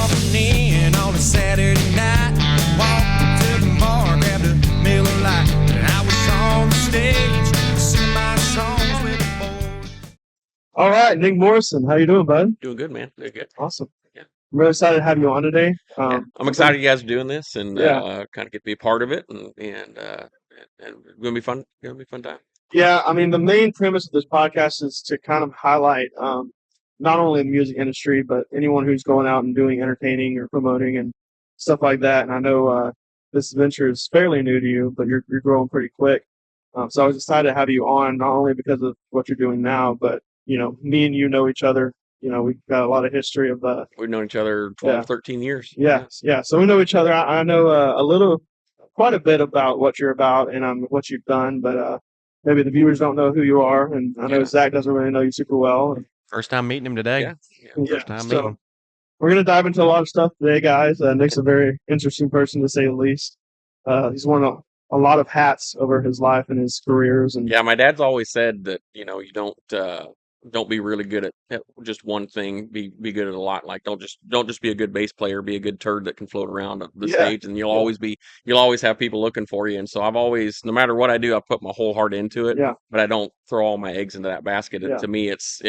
walking in on a Saturday night. Walked to the bar, grabbed a Miller Lite, and I was on the stage singing my songs with the boys. All right, Nick Morrison, how you doing, bud? Doing good, man. Doing good. Awesome. Yeah. I'm really excited to have you on today. Yeah. I'm excited you guys are doing this and Yeah. kind of get to be a part of it and it's gonna be fun. Gonna be a fun time. Yeah, I mean, the main premise of this podcast is to kind of highlight not only the music industry, but anyone who's going out and doing entertaining or promoting and stuff like that. And I know this venture is fairly new to you, but you're growing pretty quick. So I was excited to have you on, not only because of what you're doing now, but me and you know each other. We've got a lot of history of We've known each other 12, Yeah. 13 years. Yeah. So we know each other. I know quite a bit about what you're about and what you've done, but maybe the viewers don't know who you are, and I know Yeah. Zach doesn't really know you super well. First time meeting him today. Yeah. First time meeting him. We're gonna dive into a lot of stuff today, guys. Nick's a very interesting person to say the least. He's worn a lot of hats over his life and his careers, and Yeah, my dad's always said that, you don't be really good at just one thing. Be good at a lot. Like don't just be a good bass player. Be a good turd that can float around the Yeah. stage, and you'll always have people looking for you. And so I've always, no matter what I do, I put my whole heart into it. Yeah. But I don't throw all my eggs into that basket. Yeah. To me, it's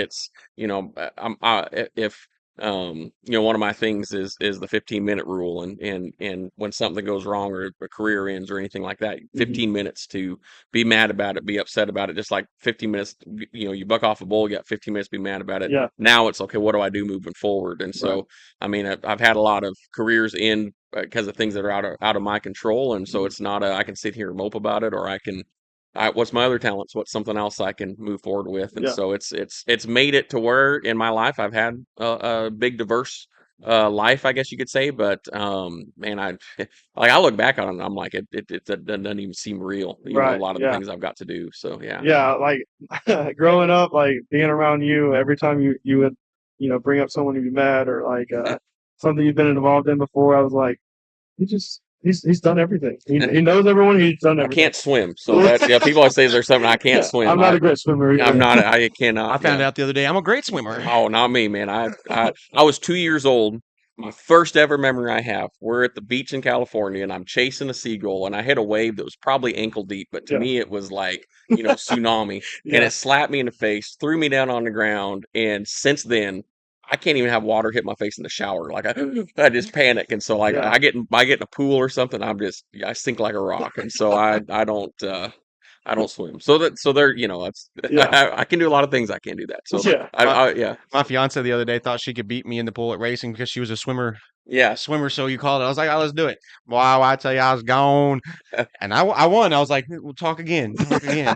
if one of my things is the 15-minute rule, and when something goes wrong or a career ends or anything like that, 15 minutes to be mad about it, be upset about it. Just like 15 minutes, you buck off a bull, you got 15 minutes to be mad about it. Yeah. Now it's okay, what do I do moving forward? And so, Right. I mean, I've had a lot of careers end because of things that are out of my control, and so it's not I can sit here and mope about it, or what's my other talents? What's something else I can move forward with? And Yeah. so it's made it to where in my life I've had a big diverse life, I guess you could say. But man, I look back on it and I'm like, it doesn't even seem real. A Right, lot of yeah. the things I've got to do. So yeah. Yeah, like growing up, like being around you, every time you would bring up someone you met or like something you've been involved in before, I was like, he's done everything. He knows everyone. He's done I everything. can't swim, so that's people always say there's something I can't swim. I'm not a great swimmer either. I'm not. I cannot. I found out the other day I'm a great swimmer. Oh, not me, man. I was 2 years old. My first ever memory I have, we're at the beach in California and I'm chasing a seagull and I hit a wave that was probably ankle deep, but to Yeah. me it was like, tsunami. Yeah. And it slapped me in the face, threw me down on the ground. And since then, I can't even have water hit my face in the shower. Like I just panic. And so like Yeah. I get in a pool or something, I sink like a rock. And so I don't swim. So there, that's Yeah. I can do a lot of things. I can't do that. So Yeah. yeah. My fiance the other day thought she could beat me in the pool at racing because she was a swimmer. Yeah. Swimmer, so you called it. I was like, oh, let's do it. Wow, I tell you, I was gone. And I won. I was like, we'll talk again.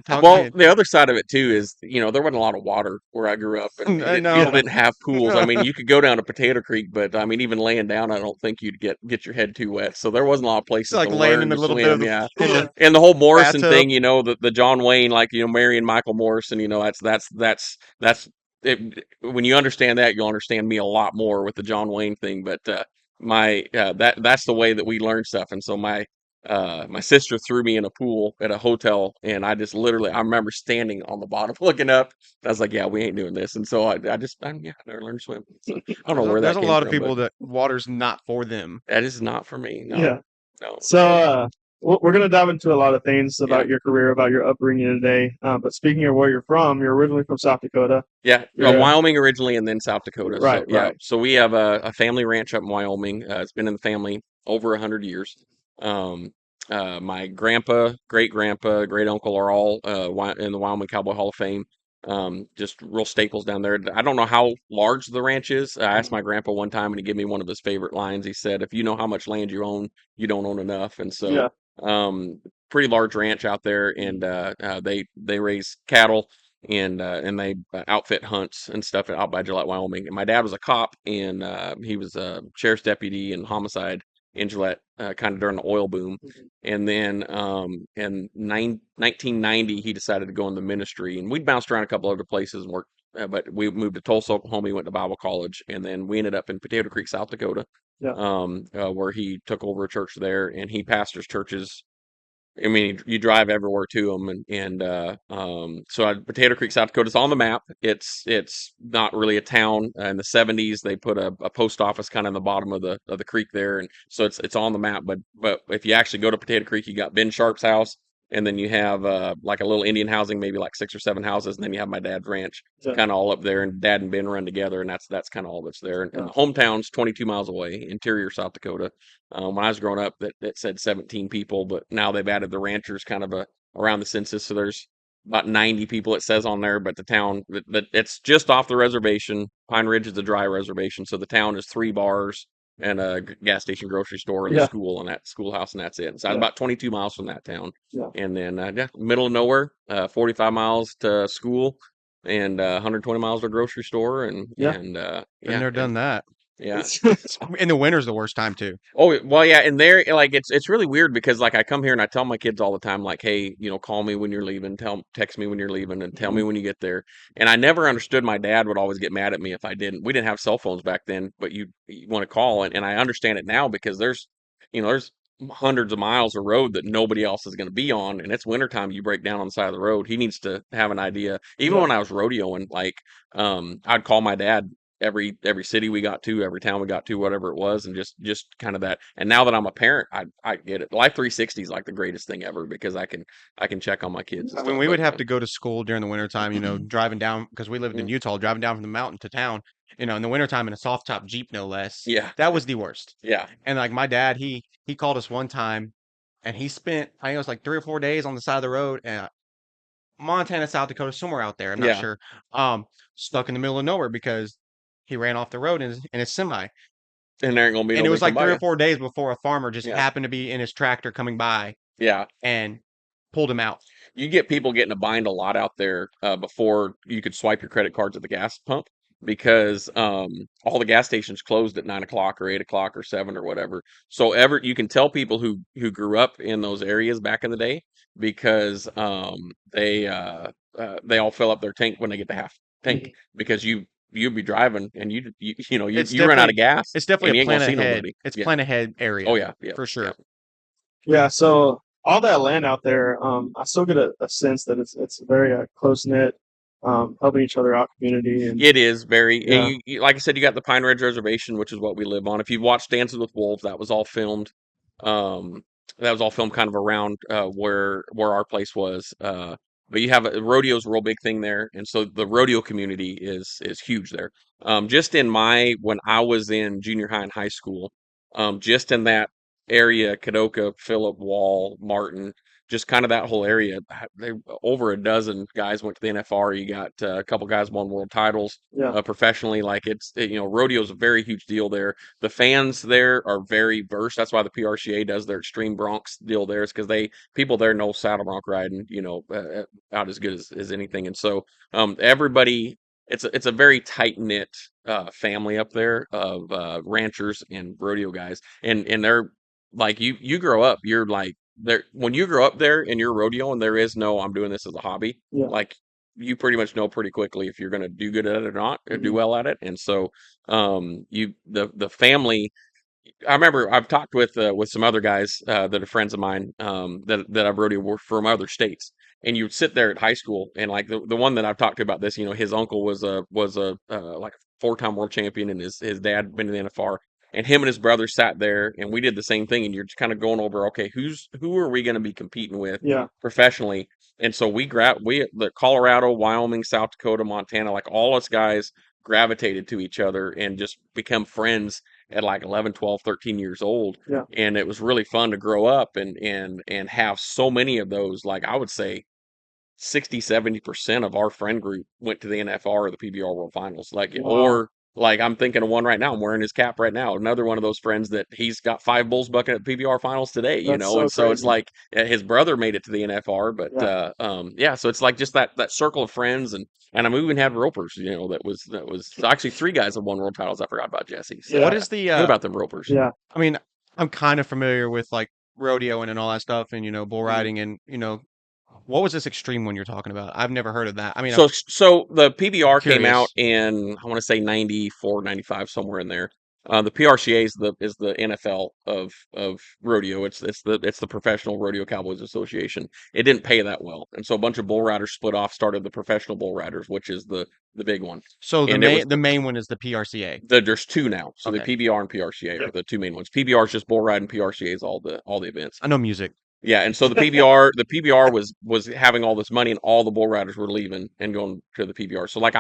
Well, the other side of it too is, there wasn't a lot of water where I grew up, and I know. people didn't have pools. I mean, you could go down to Potato Creek, but I mean, even laying down, I don't think you'd get your head too wet. So there wasn't a lot of places It's like to laying learn in the to little bit swim. of the- Yeah, in the and the whole Morrison bathtub. thing, the John Wayne, like Mary and Michael Morrison, that's when you understand that, you'll understand me a lot more with the John Wayne thing. But that's the way that we learn stuff. And so my sister threw me in a pool at a hotel, and I remember standing on the bottom looking up. I was like, yeah, we ain't doing this. And so I never learned to swim. So I don't know where that There's a came lot of from, people but that water's not for them. that is not for me. No, Yeah. no. So we're going to dive into a lot of things about Yeah. your career, about your upbringing today. But speaking of where you're from, you're originally from South Dakota. Yeah, Yeah. Wyoming originally, and then South Dakota. Right, So, yeah. right. So we have a family ranch up in Wyoming. It's been in the family over 100 years. My grandpa, great grandpa, great uncle are all in the Wyoming Cowboy Hall of Fame. Just real staples down there. I don't know how large the ranch is. I asked my grandpa one time, and he gave me one of his favorite lines. He said, "If you know how much land you own, you don't own enough." And so, Yeah. pretty large ranch out there, and they raise cattle and they outfit hunts and stuff out by Gillette, Wyoming. And my dad was a cop, and he was a sheriff's deputy and homicide in Gillette, kind of during the oil boom. And then in 1990, he decided to go in the ministry, and we'd bounced around a couple other places and worked. But we moved to Tulsa, Oklahoma. He went to Bible college, and then we ended up in Potato Creek, South Dakota, Yeah. where he took over a church there, and he pastors churches I mean, you drive everywhere to them, so Potato Creek, South Dakota is on the map. It's not really a town. In the '70s, they put a post office kind of in the bottom of the creek there, and so it's on the map. But if you actually go to Potato Creek, you got Ben Sharp's house, and then you have like a little Indian housing, maybe like 6 or 7 houses, and then you have my dad's ranch, Yeah. kind of all up there, and Dad and Ben run together, and that's kind of all that's there. And Yeah. the hometown's 22 miles away, interior South Dakota. When I was growing up, that said 17 people, but now they've added the ranchers kind of around the census, so there's about 90 people it says on there. But the town, it's just off the reservation. Pine Ridge is a dry reservation, so the town is 3 bars and a gas station, grocery store, and a Yeah. school and that schoolhouse, and that's it. So I was Yeah. about 22 miles from that town, Yeah. and then yeah, middle of nowhere, 45 miles to school, and 120 miles to a grocery store, and Yeah. yeah, Been there, done that. yeah. In the winter's the worst time too. Oh, well, yeah, and there, like, it's really weird because, like, I come here and I tell my kids all the time, like, hey, call me when you're leaving, text me when you're leaving, and tell me when you get there. And I never understood my dad would always get mad at me if I didn't. We didn't have cell phones back then, but you want to call, and I understand it now because there's hundreds of miles of road that nobody else is going to be on, and it's wintertime. You break down on the side of the road. He needs to have an idea. Even Yeah. when I was rodeoing, like, I'd call my dad every city we got to, every town we got to, whatever it was, and just kind of that. And now that I'm a parent, I get it. Life 360 is like the greatest thing ever because I can check on my kids and I mean, stuff. we would But have to go to school during the wintertime, driving down because we lived in Mm. Utah, driving down from the mountain to town, in the wintertime in a soft top Jeep, no less. yeah, That was the worst. yeah, And like my dad, he called us one time and he spent, I think it was like 3 or 4 days on the side of the road, Montana, South Dakota, somewhere out there, I'm not yeah. sure. Stuck in the middle of nowhere because he ran off the road in his semi. And there ain't gonna be And it nobody was come like by 3 or you. 4 days before a farmer just Yeah, happened to be in his tractor coming by yeah. and pulled him out. You get people getting a bind a lot out there before you could swipe your credit cards at the gas pump because all the gas stations closed at 9 o'clock or 8 o'clock or 7 or whatever. So you can tell people who grew up in those areas back in the day because they all fill up their tank when they get the half tank because you'd be driving and It's you run out definitely of gas it's and definitely you a ain't gonna plan see ahead. nobody. It's Yeah. plan ahead area Oh yeah. Yeah. for Yeah. sure. Yeah, so all that land out there, I still get a sense that it's very close knit, helping each other out community, and It is very, and yeah, like I said, you got the Pine Ridge Reservation, which is what we live on. If you've watched Dances with Wolves, that was all filmed. Um, that was all filmed kind of around where our place was. But you have rodeo's a real big thing there, and so the rodeo community is huge there. Just in when I was in junior high and high school, just in that area, Kadoka, Phillip, Wall, Martin, just kind of that whole area. Over a dozen guys went to the NFR. You got a couple guys won world titles yeah, professionally. Like rodeo's a very huge deal there. The fans there are very versed. That's why the PRCA does their Extreme Broncs deal there. Is because people there know saddle bronc riding, out as good as anything. And so everybody, it's a very tight knit family up there of ranchers and rodeo guys, and they're like you grow up, you're like there when you grow up there and you're rodeo and there is no I'm doing this as a hobby, yeah, like you pretty much know pretty quickly if you're going to do good at it or not or do mhm, well at it. And so the family, I remember I've talked with some other guys that are friends of mine that I've rodeoed from other states, and you'd sit there at high school, and like the one that I've talked to about this, his uncle was a like a 4-time world champion, and his dad had been in the NFR, and him and his brother sat there, and we did the same thing, and you're just kind of going over, okay, who are we going to be competing with yeah, professionally? And so the Colorado, Wyoming, South Dakota, Montana, like all us guys gravitated to each other and just become friends at like 11, 12, 13 years old. yeah, And it was really fun to grow up and have so many of those. Like I would say 60-70% of our friend group went to the NFR or the PBR World Finals. wow, Like I'm thinking of one right now. I'm wearing his cap right now. Another one of those friends that he's got 5 bulls bucking at the PBR finals today, that's so and so it's crazy. like his brother made it to the NFR, but Yeah, yeah, so it's like just that circle of friends, and I even had ropers, that was actually 3 guys that won world titles. I forgot about Jesse. So yeah, What yeah, is the good about them ropers. yeah. I mean, I'm kind of familiar with like rodeoing and all that stuff and bull Mhm. riding and what was this extreme one you're talking about? I've never heard of that. I mean, So the PBR came out curious. in, I want to say 94, 95, somewhere in there. The PRCA is the NFL of rodeo. It's the Professional Rodeo Cowboys Association. It didn't pay that well, and so a bunch of bull riders split off, started the Professional Bull Riders, which is the big one. So And it was the main one is the PRCA. there's two now. So the Okay. PBR and PRCA Yeah. are the two main ones. PBR is just bull riding. PRCA is all the events. I know music. Yeah, and so the PBR was having all this money, and all the bull riders were leaving and going to the PBR. So like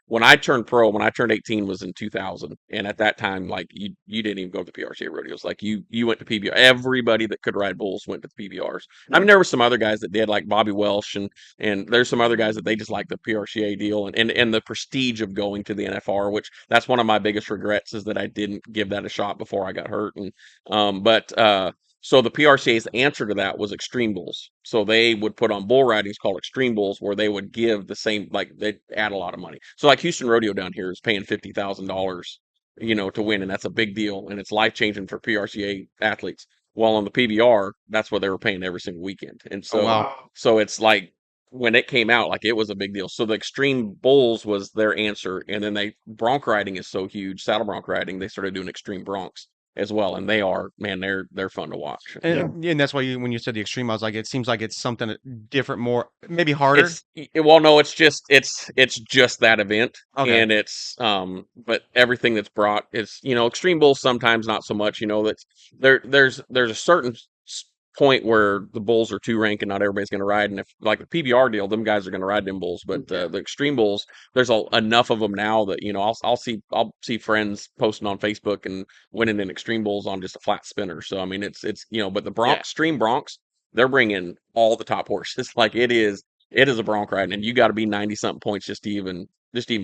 when I turned pro, when I turned 18 was in 2000, and at that time, like you didn't even go to the PRCA rodeos. Like you went to PBR. Everybody that could ride bulls went to the PBRs. I mean, there were some other guys that did, like Bobby Welsh, and there's some other guys that they just like the PRCA deal and the prestige of going to the NFR, which that's one of my biggest regrets is that I didn't give that a shot before I got hurt. And so the PRCA's answer to that was Extreme Bulls. So they would put on bull ridings called Extreme Bulls, where they would give the same, like they'd add a lot of money. So like Houston Rodeo down here is paying $50,000, to win, and that's a big deal, and it's life changing for PRCA athletes. While on the PBR, that's what they were paying every single weekend, and Oh so wow. so it's like when it came out, like it was a big deal. So the Extreme Bulls was their answer, and then bronc riding is so huge, saddle bronc riding, they started doing Extreme Broncs as well, and they're fun to watch. And that's why when you said the extreme, I was like, it seems like it's something different, more maybe harder. Well, no, it's just that event, Okay. and but everything that's brought is, Extreme Bulls sometimes not so much. That's there's a certain point where the bulls are two rank and not everybody's going to ride, and if like the PBR deal, them guys are going to ride them bulls, but the Extreme Bulls, there's enough of them now that I'll see friends posting on Facebook and winning in Extreme Bulls on just a flat spinner. So I mean, it's but the Yeah. Extreme Broncs, they're bringing all the top horses. Like it is a bronc ride, and you got to be 90 something points just to even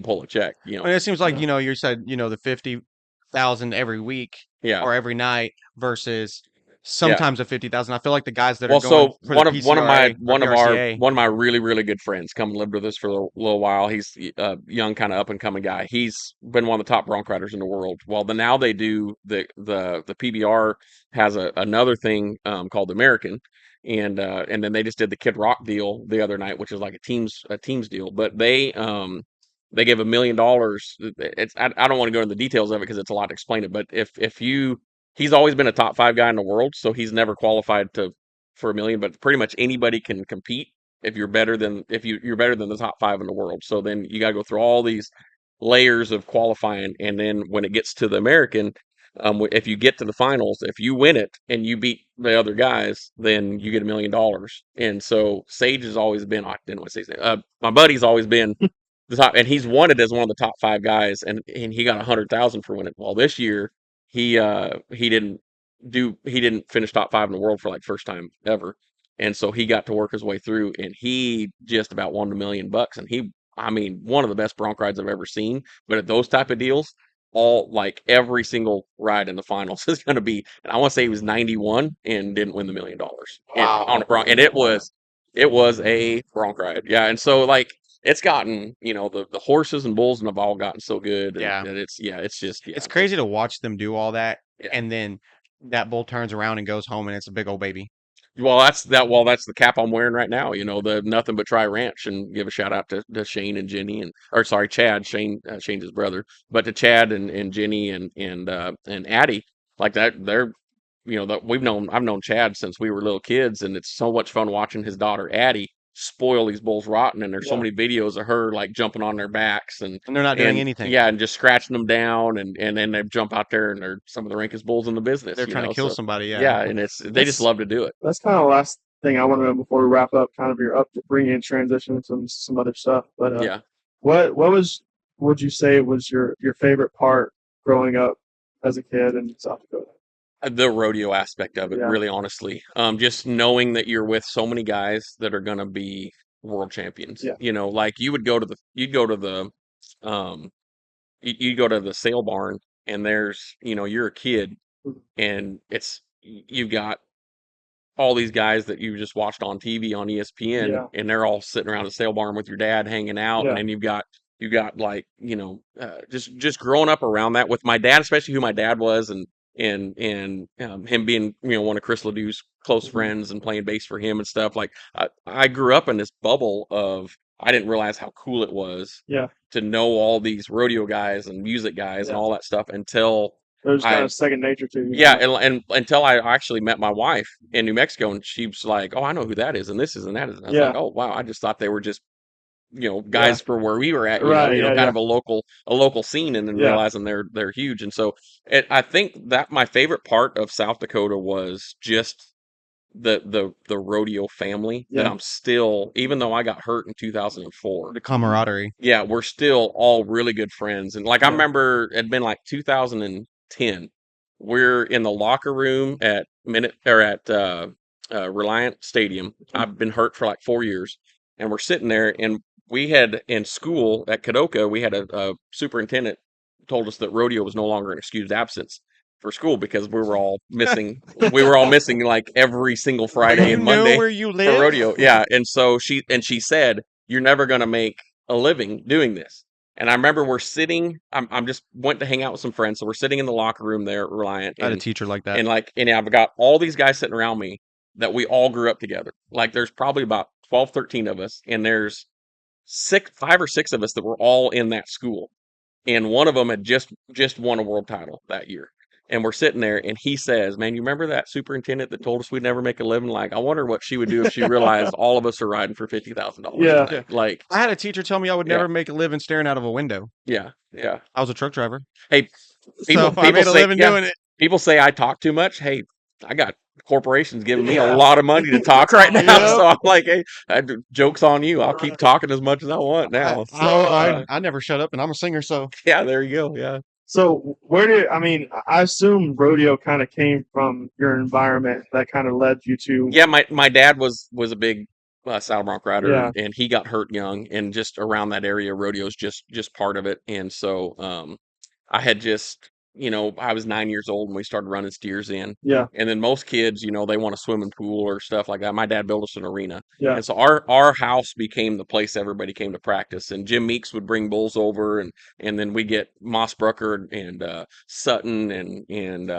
pull a check. And it seems like, Yeah. you said, the 50,000 every week Yeah, or every night versus yeah. sometimes a 50,000. I feel like the guys that are Well, going so for the PCRA or PRCA. one of my really really good friends come and lived with us for a little while. He's a young kind of up and coming guy. He's been one of the top bronc riders in the world. Well, now they do the PBR has another thing called American, and then they just did the Kid Rock deal the other night, which is like a teams deal. But they gave $1 million. I don't want to go into the details of it because it's a lot to explain it. But if you he's always been a top five guy in the world, so he's never qualified for a million. But pretty much anybody can compete if you're better than the top five in the world. So then you got to go through all these layers of qualifying, and then when it gets to the American, if you get to the finals, if you win it and you beat the other guys, then you get $1 million. And so Sage has always been. I didn't want to say his name. My buddy's always been the top, and he's wanted as one of the top five guys, and he got 100,000 for winning. Well, this year he didn't finish top five in the world for like first time ever, and so he got to work his way through, and he just about won $1 million. And I mean, one of the best bronc rides I've ever seen. But at those type of deals, all like every single ride in the finals is going to be, and I want to say he was 91 and didn't win the $1 million on a bronc, and it was a bronc ride, yeah. And so like it's gotten, the horses and bulls and have all gotten so good, and, Yeah. and it's just, It's crazy to watch them do all that. Yeah. And then that bull turns around and goes home and it's a big old baby. Well, that's the cap I'm wearing right now. The Nothing But Try Ranch, and give a shout out to Shane and Jenny, or sorry, Chad. Shane's his brother, but to Chad and Jenny and Addie, like that. That I've known Chad since we were little kids, and it's so much fun watching his daughter Addie spoil these bulls rotten. And there's so Yeah. many videos of her like jumping on their backs and And they're not doing and anything. yeah, and just scratching them down, and then they jump out there, and they're some of the rankest bulls in the business. They're trying to kill So somebody. Yeah. yeah, and they just love to do it. That's kind of the last thing I want to know before we wrap up. Kind of your upbringing and transition into some other stuff. But Yeah. what would you say was your favorite part growing up as a kid in South Dakota? The rodeo aspect of it, Yeah. really honestly. Just knowing that you're with so many guys that are gonna be world champions. Yeah. Like you'd go to um you go to the sale barn, and you're a kid, Mhm. and you've got all these guys that you just watched on TV on ESPN, Yeah. and they're all sitting around the sale barn with your dad hanging out, Yeah. and then you got like just growing up around that with my dad, especially who my dad was, and him being one of Chris Ledoux's close Mhm. friends and playing bass for him and stuff. Like I grew up in this bubble of I didn't realize how cool it was Yeah. to know all these rodeo guys and music guys and Yeah. all that stuff until It was kind I of second nature to you. yeah, and until I actually met my wife in New Mexico, and she was like, "Oh, I know who that is, and this is, and that is." And I was Yeah. like, "Oh, wow! I just thought they were just Yeah. guys for where we were at, Right. Yeah. kind Yeah. of a local scene, and then Yeah. realizing they're huge." And so I think that my favorite part of South Dakota was just the rodeo family that Yeah. I'm still, even though I got hurt in 2004. The camaraderie. Yeah, we're still all really good friends. And like I Yeah. remember it'd been like 2010. We're in the locker room at Reliant Stadium. I've been hurt for like 4 years, and we're sitting there, and we had in school at Kadoka, we had a superintendent told us that rodeo was no longer an excused absence for school because we were all missing like every single Do Friday you and know Monday where you for live? rodeo. Yeah, and so she said, "You're never gonna make a living doing this." And I remember we're sitting. I'm just went to hang out with some friends, so we're sitting in the locker room there at Reliant, I had a teacher like that. and I've got all these guys sitting around me that we all grew up together. Like there's probably about 12, 13 of us, and there's 5 or 6 of us that were all in that school, and one of them had just won a world title that year. And we're sitting there, and he says, "Man, you remember that superintendent that told us we'd never make a living? Like, I wonder what she would do if she realized all of us are riding for $50,000 Yeah. a night." Like, I had a teacher tell me I would Yeah. never make a living staring out of a window. yeah. I was a truck driver. Hey, So I made a say, living doing it. people say I talk too much. Hey, I got corporations giving me a lot of money to talk right now, Yep. so I'm like, hey, joke's on you. I'll keep talking as much as I want now. So, I never shut up, and I'm a singer, so yeah, there you go. Yeah. So I assume rodeo kind of came from your environment that kind of led you to. Yeah, my dad was a big saddle bronc rider, Yeah. and he got hurt young, and just around that area, rodeo's just part of it. And so I had just, I was 9 years old when we started running steers in. Yeah. And then most kids, they want a swimming pool or stuff like that. My dad built us an arena. Yeah. And so our house became the place everybody came to practice. And Jim Meeks would bring bulls over, and then we get Mossbrucker and Sutton and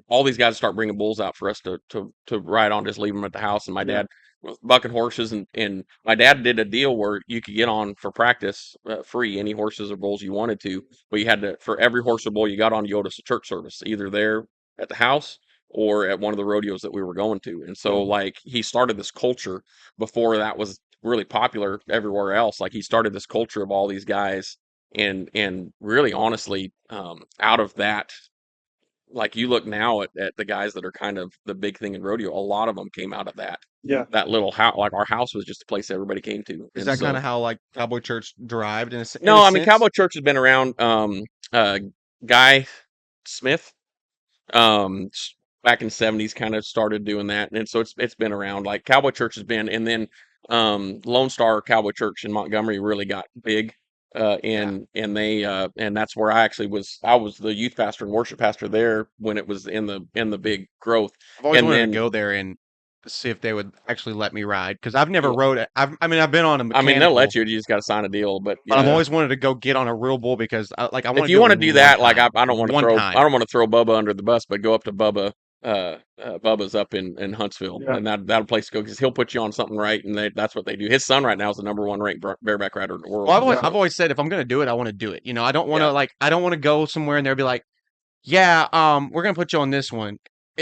all these guys start bringing bulls out for us to ride on, just leave them at the house. And my dad was bucking horses, and my dad did a deal where you could get on for practice free, any horses or bulls you wanted to, but you had to, for every horse or bull you got on, you owed us a church service, either there at the house or at one of the rodeos that we were going to. And so like he started this culture before that was really popular everywhere else. Like he started this culture of all these guys, and really honestly, out of that, like you look now at the guys that are kind of the big thing in rodeo, a lot of them came out of that. Yeah. That little house, like our house was just a place everybody came to. is And that so- kind of how like Cowboy Church derived in a No, I mean, sense? Cowboy Church has been around. Guy Smith, back in the '70s, kind of started doing that, and so it's been around. Like Cowboy Church has been, and then Lone Star Cowboy Church in Montgomery really got big. And that's where I actually was. I was the youth pastor and worship pastor there when it was in the big growth. I've always and wanted then- to go there and see if they would actually let me ride because I've never Yeah. rode it. I've been on a I mechanical. mean, they'll let you. You just got to sign a deal. But But I've yeah. always wanted to go get on a real bull because I want. If you want to do that, like I don't want to One throw time. I don't want to throw Bubba under the bus, but go up to Bubba. Bubba's up in Huntsville, Yeah. and that'll place to go because he'll put you on something right, and that's what they do. His son right now is the #1 ranked bareback rider in the world. Well, Yeah. I've always said if I'm gonna do it, I want to do it. I don't want to Yeah. I don't want to go somewhere and they'll be like, yeah, we're gonna put you on this one.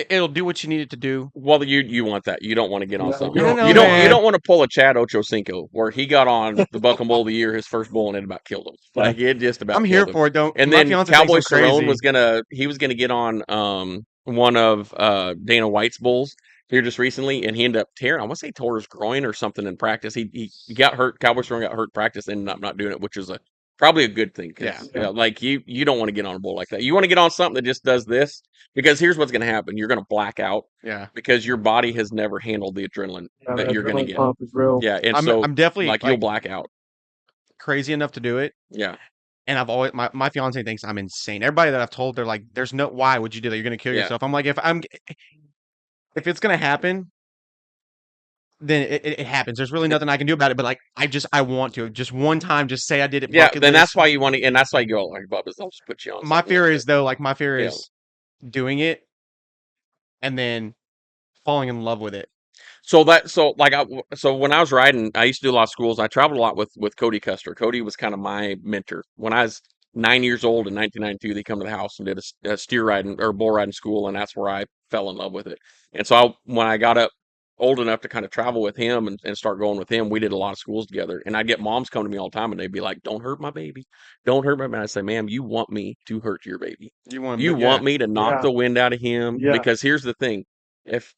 It'll do what you need it to do. Well, you want that. You don't want to get on Yeah, something. you You don't- don't man. you don't want to pull a Chad Ochocinco where he got on the Buck and Bull of the Year, his first bull, and it about killed him. Like it just about. I'm here killed him. for it. Don't. And my then fiance thinks Cowboy I'm Cerrone crazy. was gonna get on one of Dana White's bulls here just recently, and he ended up tearing. I want to say tore his groin or something in practice. He got hurt. Cowboy Cerrone got hurt in practice and ended up not doing it, which is probably a good thing. 'Cause, Yeah. like you don't want to get on a bull like that. You want to get on something that just does this, because here's what's gonna happen. You're gonna black out Yeah. because your body has never handled the adrenaline Yeah, that that you're gonna adrenaline get. pump is real. Yeah, and I'm so definitely like you'll black out. crazy enough to do it. Yeah. And I've always my fiance thinks I'm insane. Everybody that I've told, they're like, "There's no why would you do that? You're gonna kill Yeah. yourself." I'm like, if it's gonna happen, then it happens. There's really nothing I can do about it. But like, I want to just one time, just say I did it. Yeah, bucket then that's list. why you want to, and that's why you go like Bubba's. I'll just put you on. My something fear like is though, like my fear Yeah. is doing it and then falling in love with it. So when I was riding, I used to do a lot of schools. I traveled a lot with Cody Custer. Cody was kind of my mentor when I was 9 years old in 1992. They come to the house and did a steer riding or bull riding school, and that's where I fell in love with it. And so when I got up old enough to kind of travel with him and start going with him, we did a lot of schools together. And I'd get moms come to me all the time, and they'd be like, "Don't hurt my baby, don't hurt my baby." I say, "Ma'am, you want me to hurt your baby? You want, You but yeah, want me to knock Yeah. the wind out of him?" Yeah. Because here's the thing: if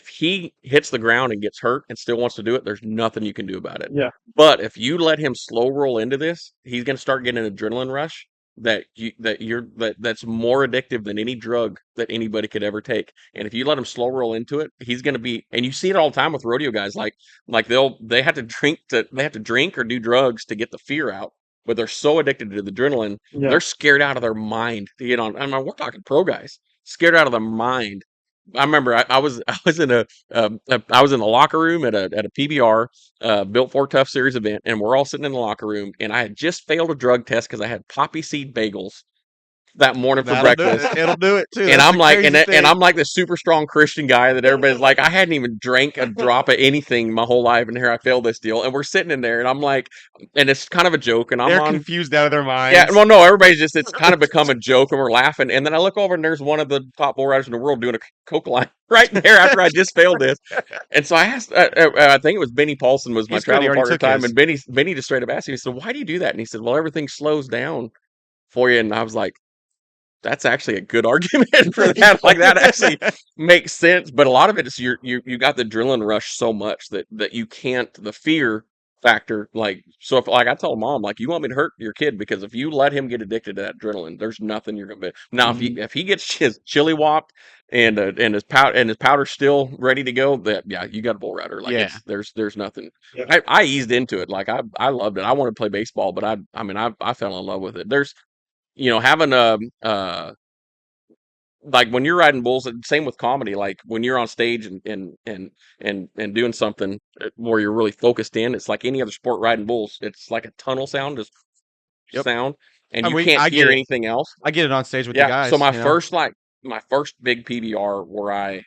he hits the ground and gets hurt and still wants to do it, there's nothing you can do about it. Yeah. But if you let him slow roll into this, he's going to start getting an adrenaline rush that's more addictive than any drug that anybody could ever take. And if you let him slow roll into it, he's going to be. And you see it all the time with rodeo guys, like they have to drink or do drugs to get the fear out. But they're so addicted to the adrenaline, Yeah. they're scared out of their mind to get on. I mean, we're talking pro guys, scared out of their mind. I remember I was I was in the locker room at a PBR Built for Tough Series event, and we're all sitting in the locker room, and I had just failed a drug test because I had poppy seed bagels that morning for that'll do breakfast. it. It'll do it too. And That's I'm the like, crazy and thing. I'm like the super strong Christian guy that everybody's like, I hadn't even drank a drop of anything my whole life, and here I failed this deal. And we're sitting in there, and I'm like, and it's kind of a joke, and I'm They're on. confused out of their minds. Yeah, well, no, everybody's just, it's kind of become a joke and we're laughing. And then I look over and there's one of the top bull riders in the world doing a coke line right there after I just failed this. And so I asked, I think it was Benny Paulson was my He's good. He travel already partner at took the time. his. And Benny just straight up asked me, he said, "Why do you do that?" And he said, "Well, everything slows down for you." And I was like, that's actually a good argument for that. Like that actually makes sense. But a lot of it is you got the adrenaline rush so much that you can't, the fear factor. Like, so if, like I told mom, like, you want me to hurt your kid because if you let him get addicted to that adrenaline, there's nothing you're gonna be. Now if he gets his chili whopped and his powder's still ready to go, that yeah, you got a bull rider. Like Yeah. there's nothing. Yeah. I eased into it. Like I loved it. I wanted to play baseball, but I mean I fell in love with it. There's, having like when you're riding bulls, and same with comedy, like when you're on stage and doing something where you're really focused in, it's like any other sport riding bulls. It's like a tunnel sound, just Yep. sound, and And you can't I get hear it. anything else. I get it on stage with the Yeah. guys. So my you know? first big PBR where I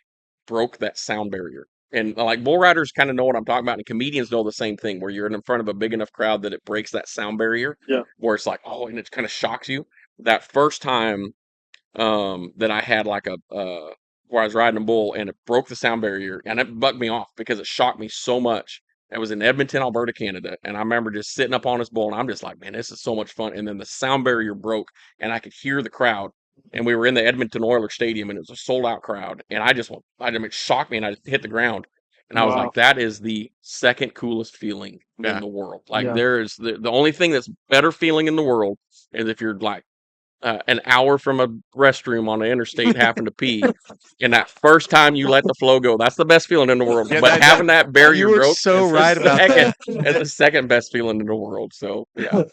broke that sound barrier. And like bull riders kind of know what I'm talking about, and comedians know the same thing, where you're in front of a big enough crowd that it breaks that sound barrier. Yeah. Where it's like, oh, and it kind of shocks you. That first time that I had like where I was riding a bull and it broke the sound barrier and it bugged me off because it shocked me so much. It was in Edmonton, Alberta, Canada, and I remember just sitting up on this bull and I'm just like, man, this is so much fun. And then the sound barrier broke and I could hear the crowd. And we were in the Edmonton Oilers Stadium and it was a sold out crowd. And it shocked me and I just hit the ground. And I was Wow. like, that is the second coolest feeling Yeah. in the world. Like Yeah. there is the only thing that's better feeling in the world is if you're like an hour from a restroom on the interstate having to pee, and that first time you let the flow go, that's the best feeling in the world. Yeah, But having that barrier you were broke, so is the right about that. It's the second best feeling in the world. So yeah,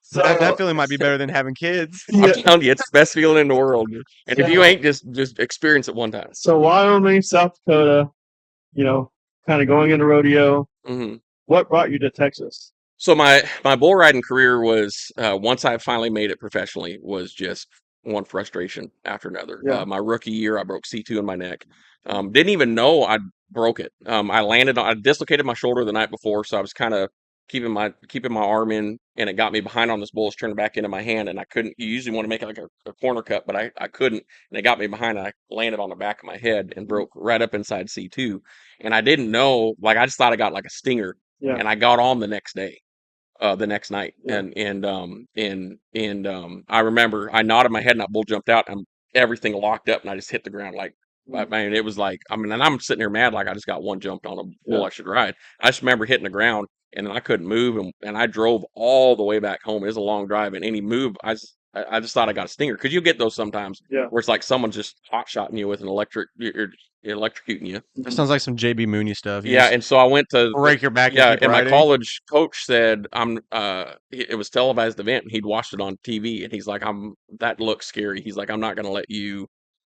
So That feeling might be better than having kids. I'm yeah. telling you, it's the best feeling in the world. And if you So- ain't, just experience it one time. So Wyoming, South Dakota, kind of going into rodeo. hmm What brought you to Texas? So my bull riding career was once I finally made it professionally was just one frustration after another. Yeah. My rookie year, I broke C2 in my neck. Didn't even know I broke it. I dislocated my shoulder the night before, so I was kind of keeping my arm in, and it got me behind on this bull. It's turned back into my hand, and I couldn't. You usually want to make it like a corner cut, but I couldn't, and it got me behind. And I landed on the back of my head and broke right up inside C2. And I didn't know, like I just thought I got like a stinger, Yeah. and I got on the next day. The next night, Yeah. and I remember I nodded my head and that bull jumped out and everything locked up and I just hit the ground like I mean it was like and I'm sitting there mad like I just got one jumped on a bull Yeah. I should ride. I just remember hitting the ground and then I couldn't move and I drove all the way back home. It was a long drive and any move I just thought I got a stinger because you get those sometimes Yeah. where it's like someone's just hot shotting you with an you're electrocuting you. That sounds like some JB Mooney stuff. You Yeah, just and so I went to break your back. yeah, and keep and my riding. college coach said it was televised event and he'd watched it on TV and he's like that looks scary. He's like I'm not going to let you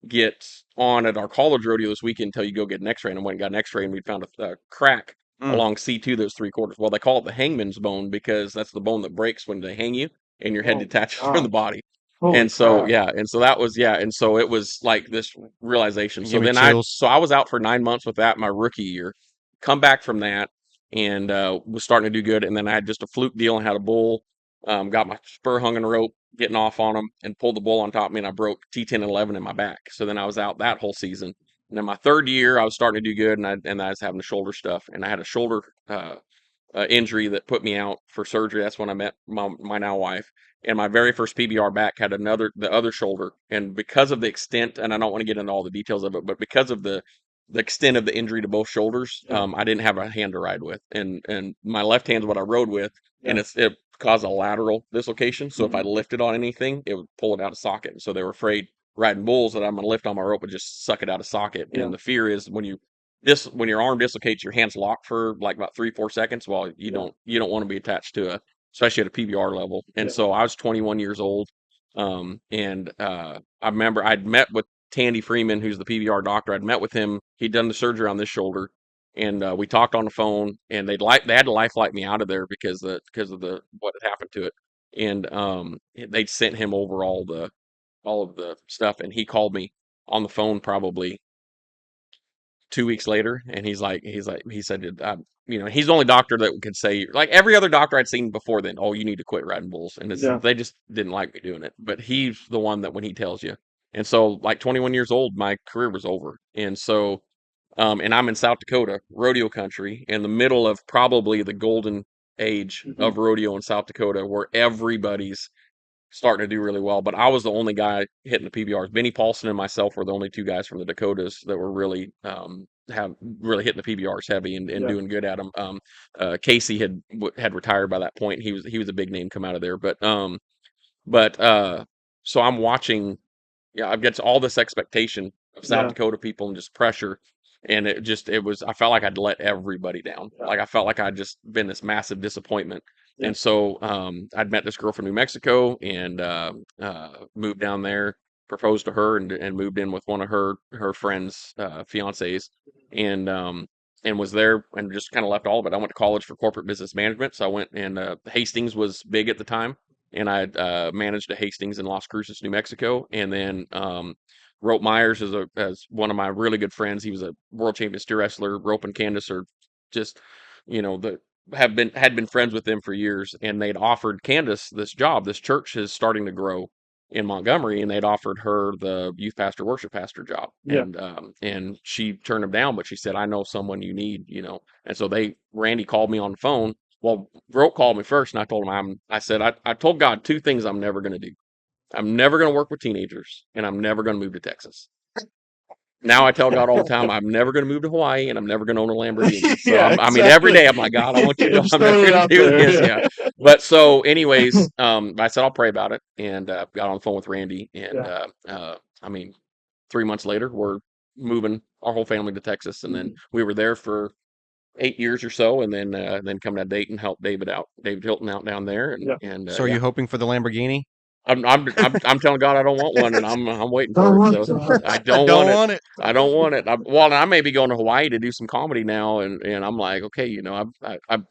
get on at our college rodeo this weekend until you go get an X-ray. And I went and got an X-ray and we found a crack along C2 that was 3/4. Well, they call it the hangman's bone because that's the bone that breaks when they hang you and your head Oh, detaches gosh. from the body. Holy And so crap. yeah, and so that was and so it was like this realization. You So give me then chills. I was out for 9 months with that my rookie year. Come back from that and was starting to do good. And then I had just a fluke deal and had a bull got my spur hung in a rope, getting off on him, and pulled the bull on top of me, and I broke T10 and 11 in my back. So then I was out that whole season. And then my third year, I was starting to do good, and I was having the shoulder stuff, and I had a shoulder injury that put me out for surgery. That's when I met my now wife. And my very first PBR back had the other shoulder, and because of the extent, and I don't want to get into all the details of it, but because of the extent of the injury to both shoulders, Yeah. I didn't have a hand to ride with, and my left hand's what I rode with, and Yeah. it caused a lateral dislocation. So if I Mhm. lifted on anything, it would pull it out of socket. So they were afraid riding bulls that I'm gonna lift on my rope and just suck it out of socket. Yeah. And the fear is when your arm dislocates, your hands lock for like about 3-4 seconds. Well, you Yeah. don't want to be attached to especially at a PBR level. And Yeah. so I was 21 years old, and I remember I'd met with Tandy Freeman, who's the PBR doctor. I'd met with him. He'd done the surgery on this shoulder, and we talked on the phone. And they had to lifelike me out of there because of the what had happened to it. And they'd sent him over all of the stuff, and he called me on the phone probably 2 weeks later, and he said, he's the only doctor that could say, like every other doctor I'd seen before then, oh, you need to quit riding bulls, and Yeah. they just didn't like me doing it. But he's the one that when he tells you, and so like 21 years old, my career was over, and so and I'm in South Dakota, rodeo country, in the middle of probably the golden age Mhm. of rodeo in South Dakota, where everybody's starting to do really well. But I was the only guy hitting the PBRs. Benny Paulson and myself were the only two guys from the Dakotas that were really have really hitting the PBRs heavy and Yeah. doing good at them. Casey had retired by that point. He was a big name come out of there. But so I'm watching. Yeah, I've got all this expectation of South Yeah. Dakota people and just pressure. And I felt like I'd let everybody down. Yeah. Like I felt like I'd just been this massive disappointment. Yeah. And so I'd met this girl from New Mexico and moved down there, proposed to her, and moved in with one of her friends' fiancés, and was there and just kind of left all of it. I went to college for corporate business management, so I went and Hastings was big at the time, and I managed a Hastings in Las Cruces, New Mexico, and then Rope Myers as one of my really good friends. He was a world champion steer wrestler. Rope and Candace are just, the had been friends with them for years, and they'd offered Candace this job. This church is starting to grow in Montgomery, and they'd offered her the youth pastor, worship pastor job, Yeah. and she turned him down, but she said, "I know someone you need," And so Randy called me on the phone. Well, Rope called me first, and I told him I told God two things I'm never going to do. I'm never going to work with teenagers, and I'm never going to move to Texas. Now I tell God all the time, I'm never going to move to Hawaii, and I'm never going to own a Lamborghini. So Yeah, I mean, every exactly. day I'm like, God, I want you to know Just I'm never throwing it going to out do there. this. Yeah. But so, anyways, I said I'll pray about it, and got on the phone with Randy, and Yeah. I mean, 3 months later, we're moving our whole family to Texas, and then Mhm. we were there for 8 years or so, and then coming to Dayton, helped David Hilton out down there, Yeah. and So are yeah. you hoping for the Lamborghini? I'm telling God I don't want one, and I'm waiting Don't for it. want So to. I I don't don't want it. want it. I don't want it. Well, I may be going to Hawaii to do some comedy now, and I'm like, okay,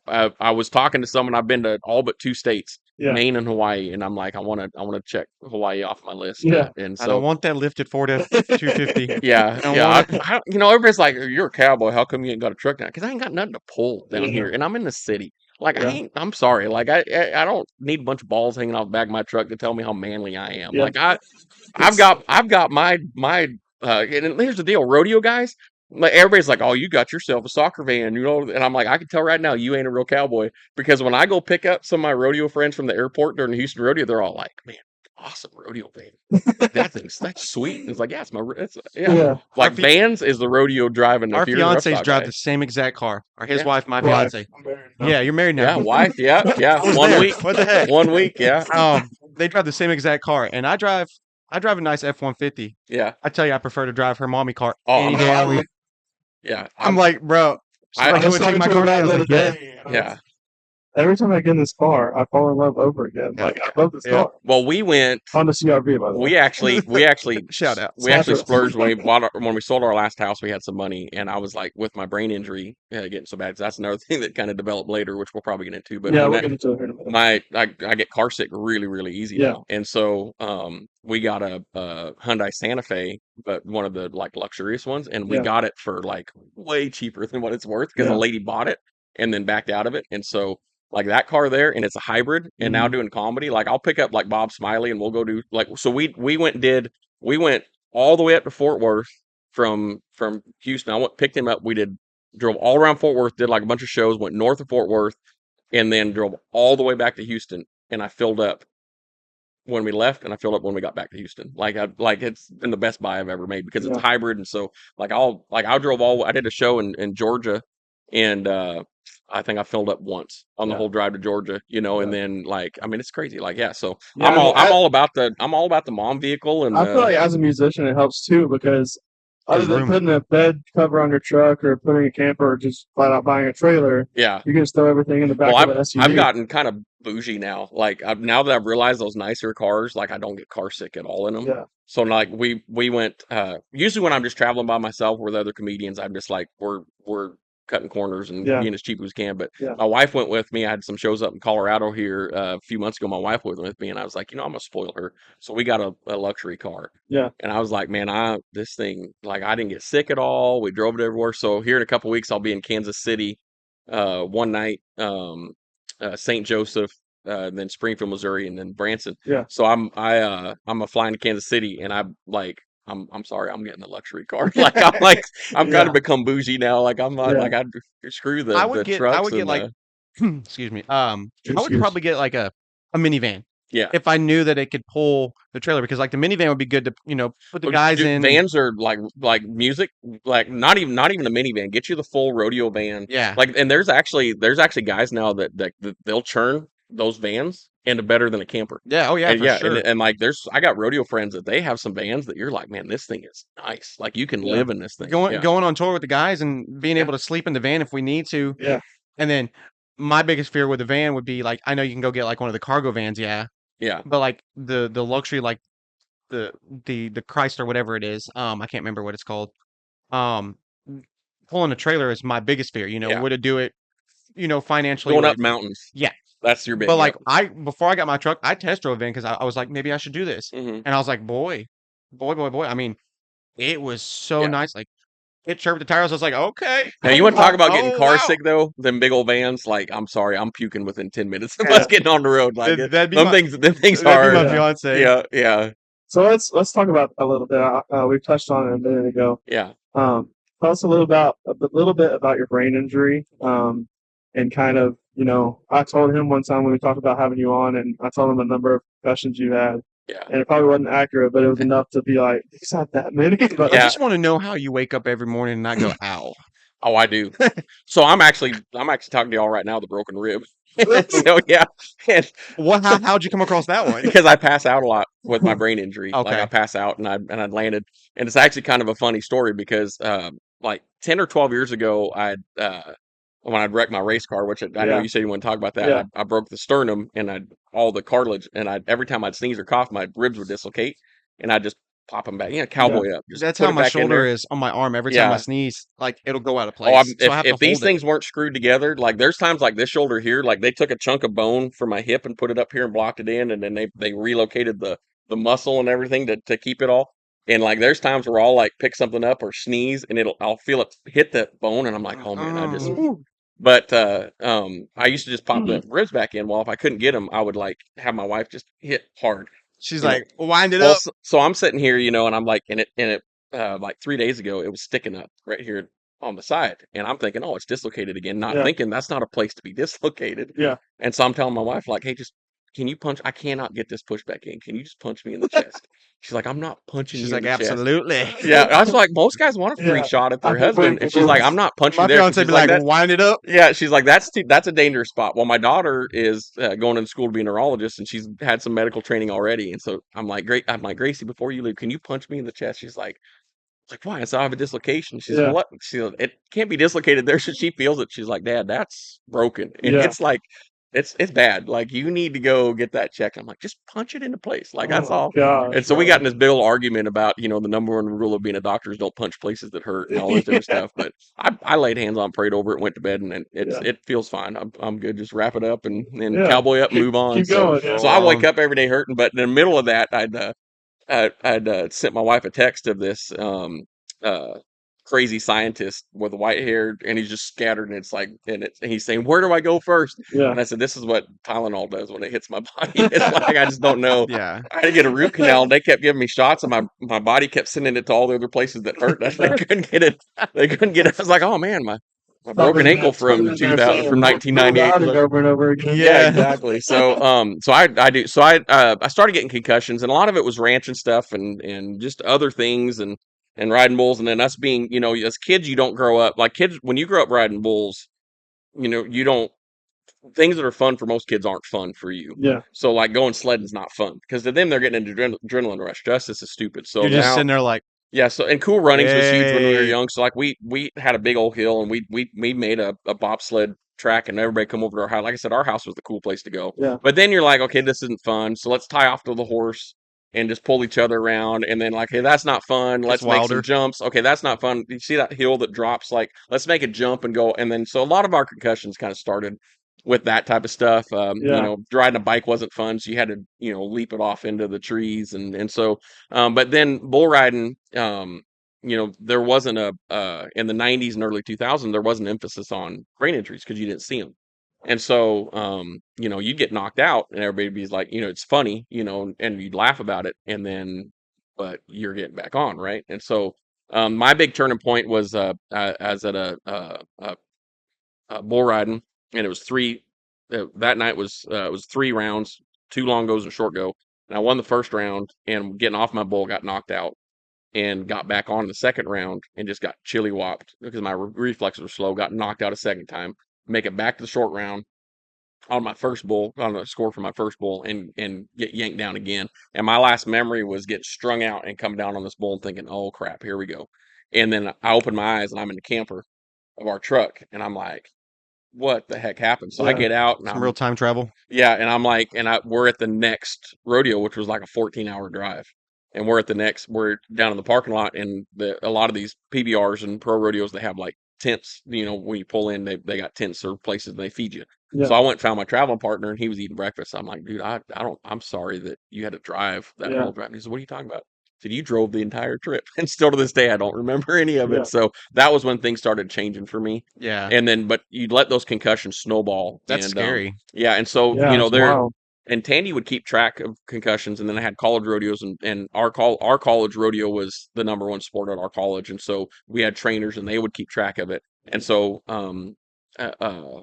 I was talking to someone. I've been to all but two states, Yeah. Maine and Hawaii, and I'm like, I want to check Hawaii off my list. Yeah. And I don't so want that lifted Ford F-250. yeah, I don't yeah. want it. Everybody's like, you're a cowboy. How come you ain't got a truck now? Because I ain't got nothing to pull down Yeah. here, and I'm in the city. Like Yeah. I'm sorry. Like I don't need a bunch of balls hanging off the back of my truck to tell me how manly I am. Yeah. Like I've got my and here's the deal, rodeo guys. Like everybody's like, oh, you got yourself a soccer van, and I'm like, I can tell right now you ain't a real cowboy because when I go pick up some of my rodeo friends from the airport during the Houston rodeo, they're all like, man, awesome rodeo van. That's sweet. And it's like, yeah, yeah. Yeah. Like Our Vans is the rodeo driving Our if you're a rough fiancés stock drive guy. the same exact car. Or his Yeah. wife, my Wife. fiance. I'm married now. Yeah, you're married now. Yeah, wife, yeah. I was 1 there. week. What the heck? 1 week, yeah. They drive the same exact car, and I drive a nice F-150. Yeah. I tell you, I prefer to drive her mommy car Oh, any day of the week. yeah. I'm like, bro, she's I like, I you was would take talking my to car her today? I about was it the like, other yeah. day. yeah. Every time I get in this car, I fall in love over again. Yeah. Like I love this Yeah. car. Well, we went On the CRV, by the way. we actually Shout out. splurged when we sold our last house. We had some money, and I was like, with my brain injury getting so bad, 'cause that's another thing that kind of developed later, which we'll probably get into. But Yeah, when we'll that get into it here in a minute. I get car sick really really easy Yeah. now, and so we got a Hyundai Santa Fe, but one of the like luxurious ones, and we Yeah. got it for like way cheaper than what it's worth because Yeah. a lady bought it and then backed out of it, and so like that car there, and it's a hybrid, and now Mhm. doing comedy. Like I'll pick up like Bob Smiley, and we'll go do like so we went all the way up to Fort Worth from Houston. I went picked him up. We drove all around Fort Worth, did like a bunch of shows, went north of Fort Worth, and then drove all the way back to Houston. And I filled up when we left, and I filled up when we got back to Houston. Like it's been the best buy I've ever made because it's Yeah. hybrid, and so I drove I did a show in Georgia, and I think I filled up once on the Yeah. whole drive to Georgia, you know, and Yeah. then like I mean it's crazy. Like yeah, so Yeah, I mean, I'm all about the mom vehicle and I feel like as a musician it helps too because other There's than room. putting a bed cover on your truck or putting a camper or just flat out buying a trailer, yeah. you can just throw everything in the back Well, of an I've SUV. gotten kind of bougie now. Like now that I've realized those nicer cars, like I don't get car sick at all in them. Yeah. So like we went. Usually when I'm just traveling by myself with other comedians, I'm just like we're cutting corners and Yeah. being as cheap as we can. But Yeah. my wife went with me. I had some shows up in Colorado here a few months ago. My wife went with me, and I was like, you know, I'm gonna spoil her. So we got a luxury car. Yeah. And I was like, man, this thing like I didn't get sick at all. We drove it everywhere. So here in a couple weeks, I'll be in Kansas City one night. St. Joseph, then Springfield, Missouri, and then Branson. Yeah. So I'm a flying to Kansas City, and I'm sorry, I'm getting the luxury car. Like I'm kind Yeah. of become bougie now. Like I'm not Yeah. like I screw I the would get trucks like and excuse me. I would Excuse. probably get like a minivan yeah. if I knew that it could pull the trailer because like the minivan would be good to put the guys Dude, in. vans are like music, like not even a minivan. Get you the full rodeo van. Yeah. Like, and there's actually guys now that they'll churn those vans into better than a camper. Yeah. Oh yeah, And for yeah, sure. and like I got rodeo friends that they have some vans that you're like, man, this thing is nice. Like you can Yeah. live in this thing. Going Yeah. going on tour with the guys and being Yeah. able to sleep in the van if we need to. Yeah. And then my biggest fear with the van would be like I know you can go get like one of the cargo vans, yeah, Yeah. but like the luxury like the the Christ or whatever it is, I can't remember what it's called. Um, pulling a trailer is my biggest fear. Yeah. Would it do it? Financially. Going would up it- mountains. Yeah. That's your big. But like Yep. before I got my truck, I test drove in because I was like maybe I should do this, Mhm. and I was like boy. I mean, it was so Yeah. nice. Like it chirped the tires. I was like okay. Now you want to talk about getting Oh, car wow. sick though? Them big old vans. Like I'm sorry, I'm puking within 10 minutes of Yeah. us getting on the road. Like That'd be them my- things. Them things That'd be are. my fiance. Yeah. Yeah. So let's talk about a little bit. We've touched on it a minute ago. Yeah. Tell us a little bit about your brain injury. And kind of, I told him one time when we talked about having you on, and I told him a number of concussions you had, Yeah. and it probably wasn't accurate, but it was enough to be like, he's not that many. But I Yeah. just want to know how you wake up every morning and not go ow. Oh, I do. So I'm actually talking to y'all right now with a broken rib. So yeah, and How'd you come across that one? because I pass out a lot with my brain injury. Like Okay. I pass out and I landed, and it's actually kind of a funny story because like 10 or 12 years ago, when I'd wrecked my race car, which I know Yeah. you said you want to talk about that. Yeah. I broke the sternum and all the cartilage, and every time I'd sneeze or cough, my ribs would dislocate, and I'd just pop them back, cowboy up. Just That's put how it my back in shoulder there. is on my arm. Every time I Yeah. sneeze, like it'll go out of Oh, place. So I have if to these hold it. things weren't screwed together, like there's times like this shoulder here, like they took a chunk of bone from my hip and put it up here and blocked it in, and then they relocated the muscle and everything to keep it all. And like there's times where I'll like pick something up or sneeze, and I'll feel it hit that bone, and I'm like, oh man, I just. Oh. But I used to just pop the ribs back in. Well, if I couldn't get them, I would like have my wife just hit hard. She's You know, like, wind it Well, up. so I'm sitting here, and I'm like, and it like 3 days ago, it was sticking up right here on the side, and I'm thinking, oh, it's dislocated again. Not Yeah. thinking that's not a place to be dislocated. Yeah. And so I'm telling my wife, like, hey, can you punch? I cannot get this push back in. Can you just punch me in the chest? She's like, I'm not punching She's you like, in the chest. absolutely. Yeah, I was like, most guys want a free Yeah. shot at their I think husband, and she's like, I'm not punching My you there. fiance She's be like, that, wind it up. yeah, she's like, that's a dangerous spot. Well, my daughter is going into school to be a neurologist, and she's had some medical training already. And so I'm like, Gracie, before you leave, can you punch me in the chest? She's like, why? I saw I have a dislocation. She's Yeah. well, what? It can't be dislocated there. So she feels it. She's like, Dad, that's broken. And Yeah. it's like, it's bad. Like you need to go get that checked. I'm like, just punch it into place. Like that's Oh, all. gosh, And so we man. got in this big old argument about, the number one rule of being a doctor is don't punch places that hurt and all this different Yeah. stuff. But I laid hands on, prayed over it, went to bed, and Yeah. it feels fine. I'm good. Just wrap it up and Yeah. cowboy up and Keep- move on. keep So, going. so I wake up every day hurting. But in the middle of that, I'd sent my wife a text of this crazy scientist with white hair, and he's just scattered, and it's like, and he's saying, "Where do I go first?" Yeah. And I said, "This is what Tylenol does when it hits my body." It's like I just don't know. Yeah. I had to get a root canal, and they kept giving me shots, and my body kept sending it to all the other places that hurt. They couldn't get it. They couldn't get it. I was like, "Oh man, my broken ankle from 2000 from 1998." About it over and over again. Yeah, Yeah. exactly. So, I started getting concussions, and a lot of it was ranch and stuff, and just other things, and riding bulls, and then us being, as kids, you don't grow up like kids. When you grow up riding bulls, you don't things that are fun for most kids aren't fun for you. Yeah. So, like going sledding is not fun because to them they're getting into adrenaline rush. To us, this is stupid. So You're just now, sitting there like, yeah. So and cool runnings was huge when we were yay. young. So like we had a big old hill, and we made a bobsled track, and everybody come over to our house. Like I said, our house was the cool place to go. Yeah. But then you're like, okay, this isn't fun. So let's tie off to the horse and just pull each other around. And then like, hey, that's not fun. Let's make some wilder. jumps. Okay, that's not fun. You see that hill that drops? Like, let's make a jump and go. And then so a lot of our concussions kind of started with that type of stuff. Yeah. Riding a bike wasn't fun, so you had to, leap it off into the trees, and so. But then bull riding, there wasn't in the 90s and early 2000s, there was an emphasis on brain injuries because you didn't see them. And so, you'd get knocked out and everybody'd be like, it's funny, and you'd laugh about it. And then, but you're getting back on. Right. And so, my big turning point was, I was at a bull riding, and it was that night it was 3 rounds, 2 long goes and a short go. And I won the first round, and getting off my bull got knocked out and got back on the second round and just got chili whopped because my reflexes were slow, got knocked out a second time, make it back to the short round on my first bull, on the score for my first bull, and get yanked down again. And my last memory was getting strung out and coming down on this bull and thinking, oh crap, here we go. And then I opened my eyes and I'm in the camper of our truck, and I'm like, what the heck happened? So I Yeah. get out and Some real time travel. yeah, and I'm like, we're at the next rodeo, which was like a 14-hour drive. And we're down in the parking lot, and a lot of these PBRs and pro rodeos, they have like tents, when you pull in, they got tents or places they feed you. Yeah. So I went and found my traveling partner, and he was eating breakfast. I'm like, dude, I'm sorry that you had to drive that Yeah. whole drive. And he said, what are you talking about? I said, you drove the entire trip. And still to this day, I don't remember any of it. Yeah. So that was when things started changing for me. Yeah. And then, but you let those concussions snowball. That's and, scary. yeah. And so, Yeah. It's there, wild. and Tandy would keep track of concussions, and then I had college rodeos, and our college rodeo was the number one sport at our college, and so we had trainers, and they would keep track of it. And so,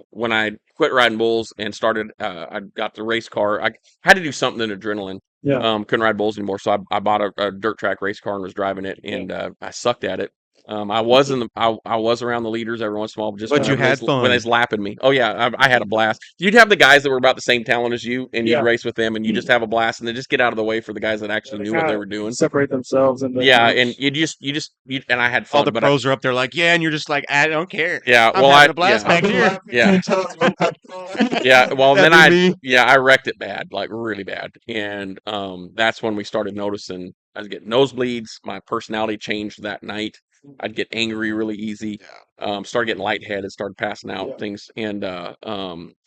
when I quit riding bulls and started, I got the race car. I had to do something in adrenaline. Yeah. Couldn't ride bulls anymore, so I bought a dirt track race car and was driving it, and I sucked at it. I was I was around the leaders every once in a while, just But when you had when they fun. was lapping me. Oh yeah, I had a blast. You'd have the guys that were about the same talent as you, and you'd Yeah. race with them, and you just have a blast, and then just get out of the way for the guys that actually knew what they kinda were doing. Separate themselves into Yeah, groups. and and I had All fun, the but pros are up there like, yeah, and you're just like, I don't care. yeah, I'm well, having a blast back here. yeah, yeah. Well, then That'd be me. I wrecked it bad, like really bad, and that's when we started noticing I was getting nosebleeds. My personality changed that night. I'd get angry really easy. Started getting lightheaded, started passing out, Yeah. things, and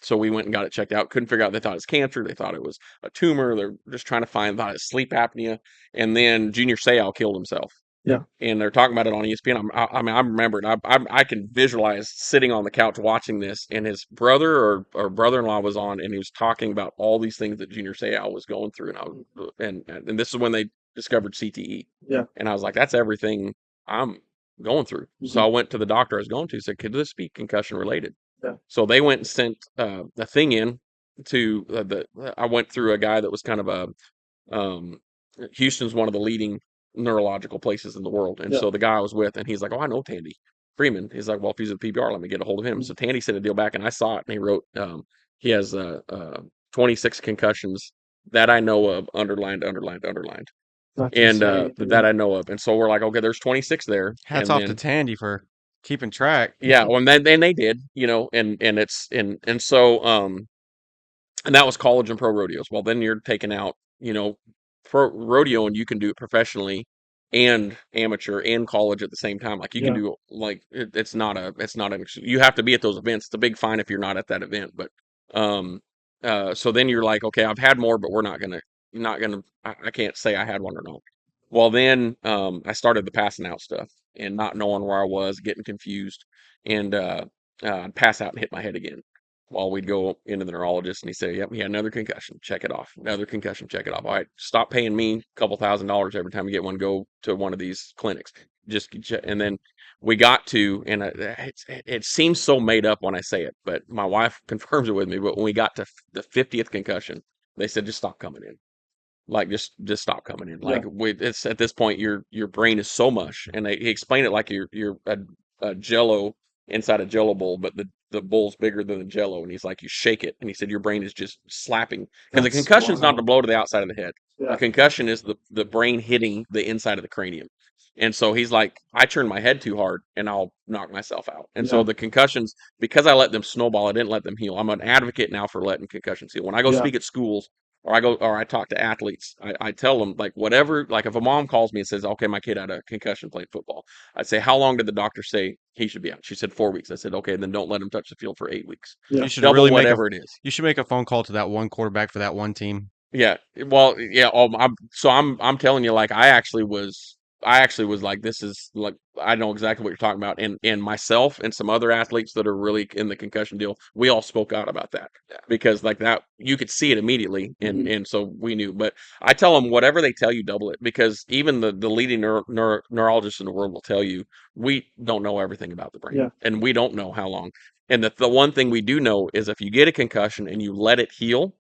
so we went and got it checked out. Couldn't figure out. They thought it was cancer. They thought it was a tumor. They're just trying to thought it was sleep apnea. And then Junior Seau killed himself. Yeah. And they're talking about it on ESPN. I mean, I remember it. I can visualize sitting on the couch watching this, and his brother or brother-in-law was on, and he was talking about all these things that Junior Seau was going through, and this is when they discovered CTE. Yeah. And I was like, that's everything I'm going through. So I went to the doctor I was going to, said, could this be concussion related? Yeah. So they went and sent a thing in to I went through a guy that was kind of Houston's one of the leading neurological places in the world. And Yeah. so the guy I was with, and he's like, oh, I know Tandy Freeman. He's like, well, if he's at PBR, let me get a hold of him. So Tandy sent a deal back, and I saw it, and he wrote, he has 26 concussions that I know of, underlined. That's And insane. that I know of. And so we're like, okay, there's 26 there. Hats and off then, to Tandy for keeping track. yeah, well, and then they did, and it's and so and that was college and pro rodeos. Well, then you're taking out, pro rodeo, and you can do it professionally and amateur and college at the same time. Like you can Yeah. do like it's not you have to be at those events. It's a big fine if you're not at that event. But so then you're like, okay, I've had more, but we're not gonna I can't say I had one or not. Well, then I started the passing out stuff. and not knowing where I was, getting confused, and I'd pass out and hit my head again. While we'd go into the neurologist, and he'd say, "Yep, he had another concussion. Check it off. Another concussion. Check it off. All right, stop paying me a couple $1,000s every time you get one. Go to one of these clinics. Just and then we got to, and it seems so made up when I say it, but my wife confirms it with me. But when we got to the 50th concussion, they said, just stop coming in. Like just stop coming in. Yeah. Like it's at this point your brain is so mush, and he explained it like you're a Jello inside a Jello bowl, but the bowl's bigger than the Jello, and he's like you shake it, and he said your brain is just slapping because a That's concussion's not wild. the blow to the outside of the head. Yeah. A concussion is the brain hitting the inside of the cranium. And so he's like, I turn my head too hard and I'll knock myself out. And so Yeah. the concussions, because I let them snowball, I didn't let them heal. I'm an advocate now for letting concussions heal. When I go Yeah. speak at schools, or I talk to athletes, I tell them, like, whatever, like if a mom calls me and says, okay, my kid had a concussion playing football, I'd say, how long did the doctor say he should be out? She said 4 weeks. I said, okay, then don't let him touch the field for 8 weeks. Yeah. You should Double really make whatever it is. you should make a phone call to that one quarterback for that one team. Yeah. Well, yeah. I'm telling you, like, I actually was like, this is like, I know exactly what you're talking about. And myself and some other athletes that are really in the concussion deal, we all spoke out about that because like that, you could see it immediately. And so we knew, but I tell them whatever they tell you, double it, because even the leading neurologists in the world will tell you, we don't know everything about the brain, Yeah. and we don't know how long. And the one thing we do know is if you get a concussion and you let it heal,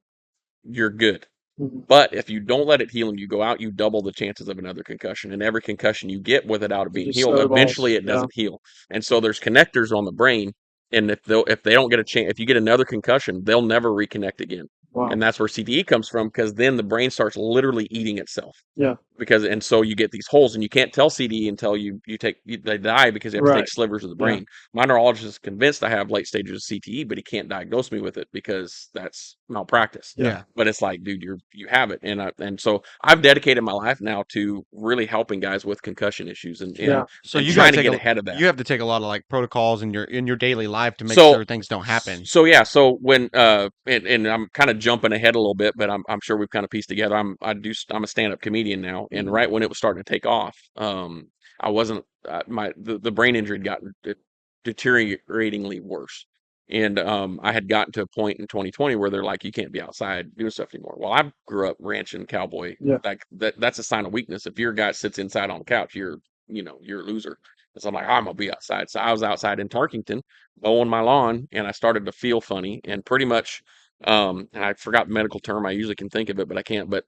you're good. Mhm. But if you don't let it heal and you go out, you double the chances of another concussion. And every concussion you get without it being just healed, snowballs. eventually it Yeah. doesn't heal. And so there's connectors on the brain. And if they don't get a chance, if you get another concussion, they'll never reconnect again. Wow. And that's where CTE comes from, because then the brain starts literally eating itself. Yeah. And so you get these holes, and you can't tell CTE until they die, because you have to Right. take slivers of the Yeah. brain. My neurologist is convinced I have late stages of CTE, but he can't diagnose me with it because that's malpractice. Yeah. But it's like, dude, you have it, and so I've dedicated my life now to really helping guys with concussion issues, and Yeah. So and you trying gotta to take get ahead of that. you have to take a lot of like protocols in your daily life to make So sure things don't happen. so yeah, so when and I'm kind of jumping ahead a little bit, but I'm sure we've kind of pieced together. I'm a stand-up comedian now, and Mhm. right when it was starting to take off, I wasn't the brain injury had gotten deterioratingly worse. And I had gotten to a point in 2020 where they're like, you can't be outside doing stuff anymore. Well, I grew up ranching, cowboy. Yeah. Like that's a sign of weakness. If your guy sits inside on the couch, you're a loser. So I'm like, I'm gonna be outside. So I was outside in Tarkington mowing my lawn, and I started to feel funny, and pretty much and I forgot the medical term. I usually can think of it, but I can't. But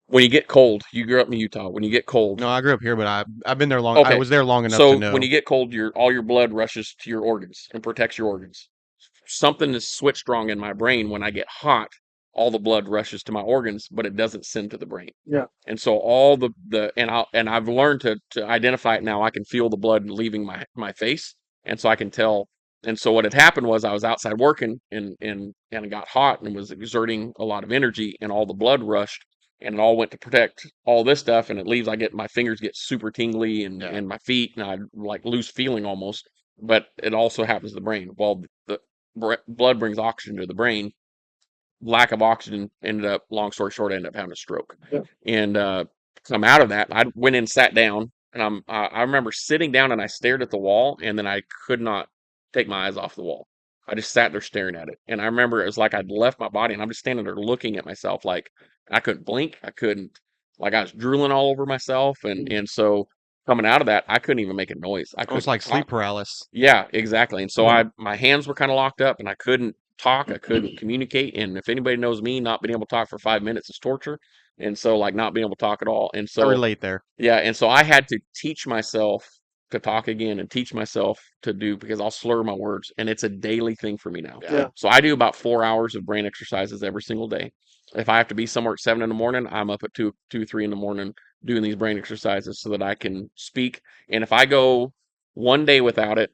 when you get cold, you grew up in Utah. When you get cold, No, I grew up here, but I've been there long. I okay. was there long enough to So know. when you get cold, all your blood rushes to your organs and protects your organs. Something is switched wrong in my brain. When I get hot, all the blood rushes to my organs, but it doesn't send to the brain. Yeah. And so all I've learned to identify it now. I can feel the blood leaving my face, and so I can tell. And so what had happened was I was outside working, and it got hot and was exerting a lot of energy, and all the blood rushed, and it all went to protect all this stuff, and it leaves. My fingers get super tingly, and Yeah. and my feet, and I like lose feeling almost. But it also happens to the brain. Well, the blood brings oxygen to the brain. Lack of oxygen, ended up, long story short, I ended up having a stroke. Yeah. And come out of that, I went and sat down, and I remember sitting down, and I stared at the wall, and then I could not take my eyes off the wall. I just sat there staring at it. And I remember it was like I'd left my body, and I'm just standing there looking at myself, like I couldn't blink. I couldn't, like, I was drooling all over myself. And so coming out of that, I couldn't even make a noise. I Almost couldn't like sleep talk. paralysis. Yeah, exactly. And so Yeah. my hands were kind of locked up, and I couldn't talk. I couldn't communicate. And if anybody knows me, not being able to talk for 5 minutes is torture. And so, like, not being able to talk at all. And I so, relate there. yeah. And so I had to teach myself to talk again, and teach myself to do, because I'll slur my words, and it's a daily thing for me now. Yeah. So I do about 4 hours of brain exercises every single day. If I have to be somewhere at 7 in the morning, I'm up at 3 in the morning doing these brain exercises so that I can speak. And if I go one day without it,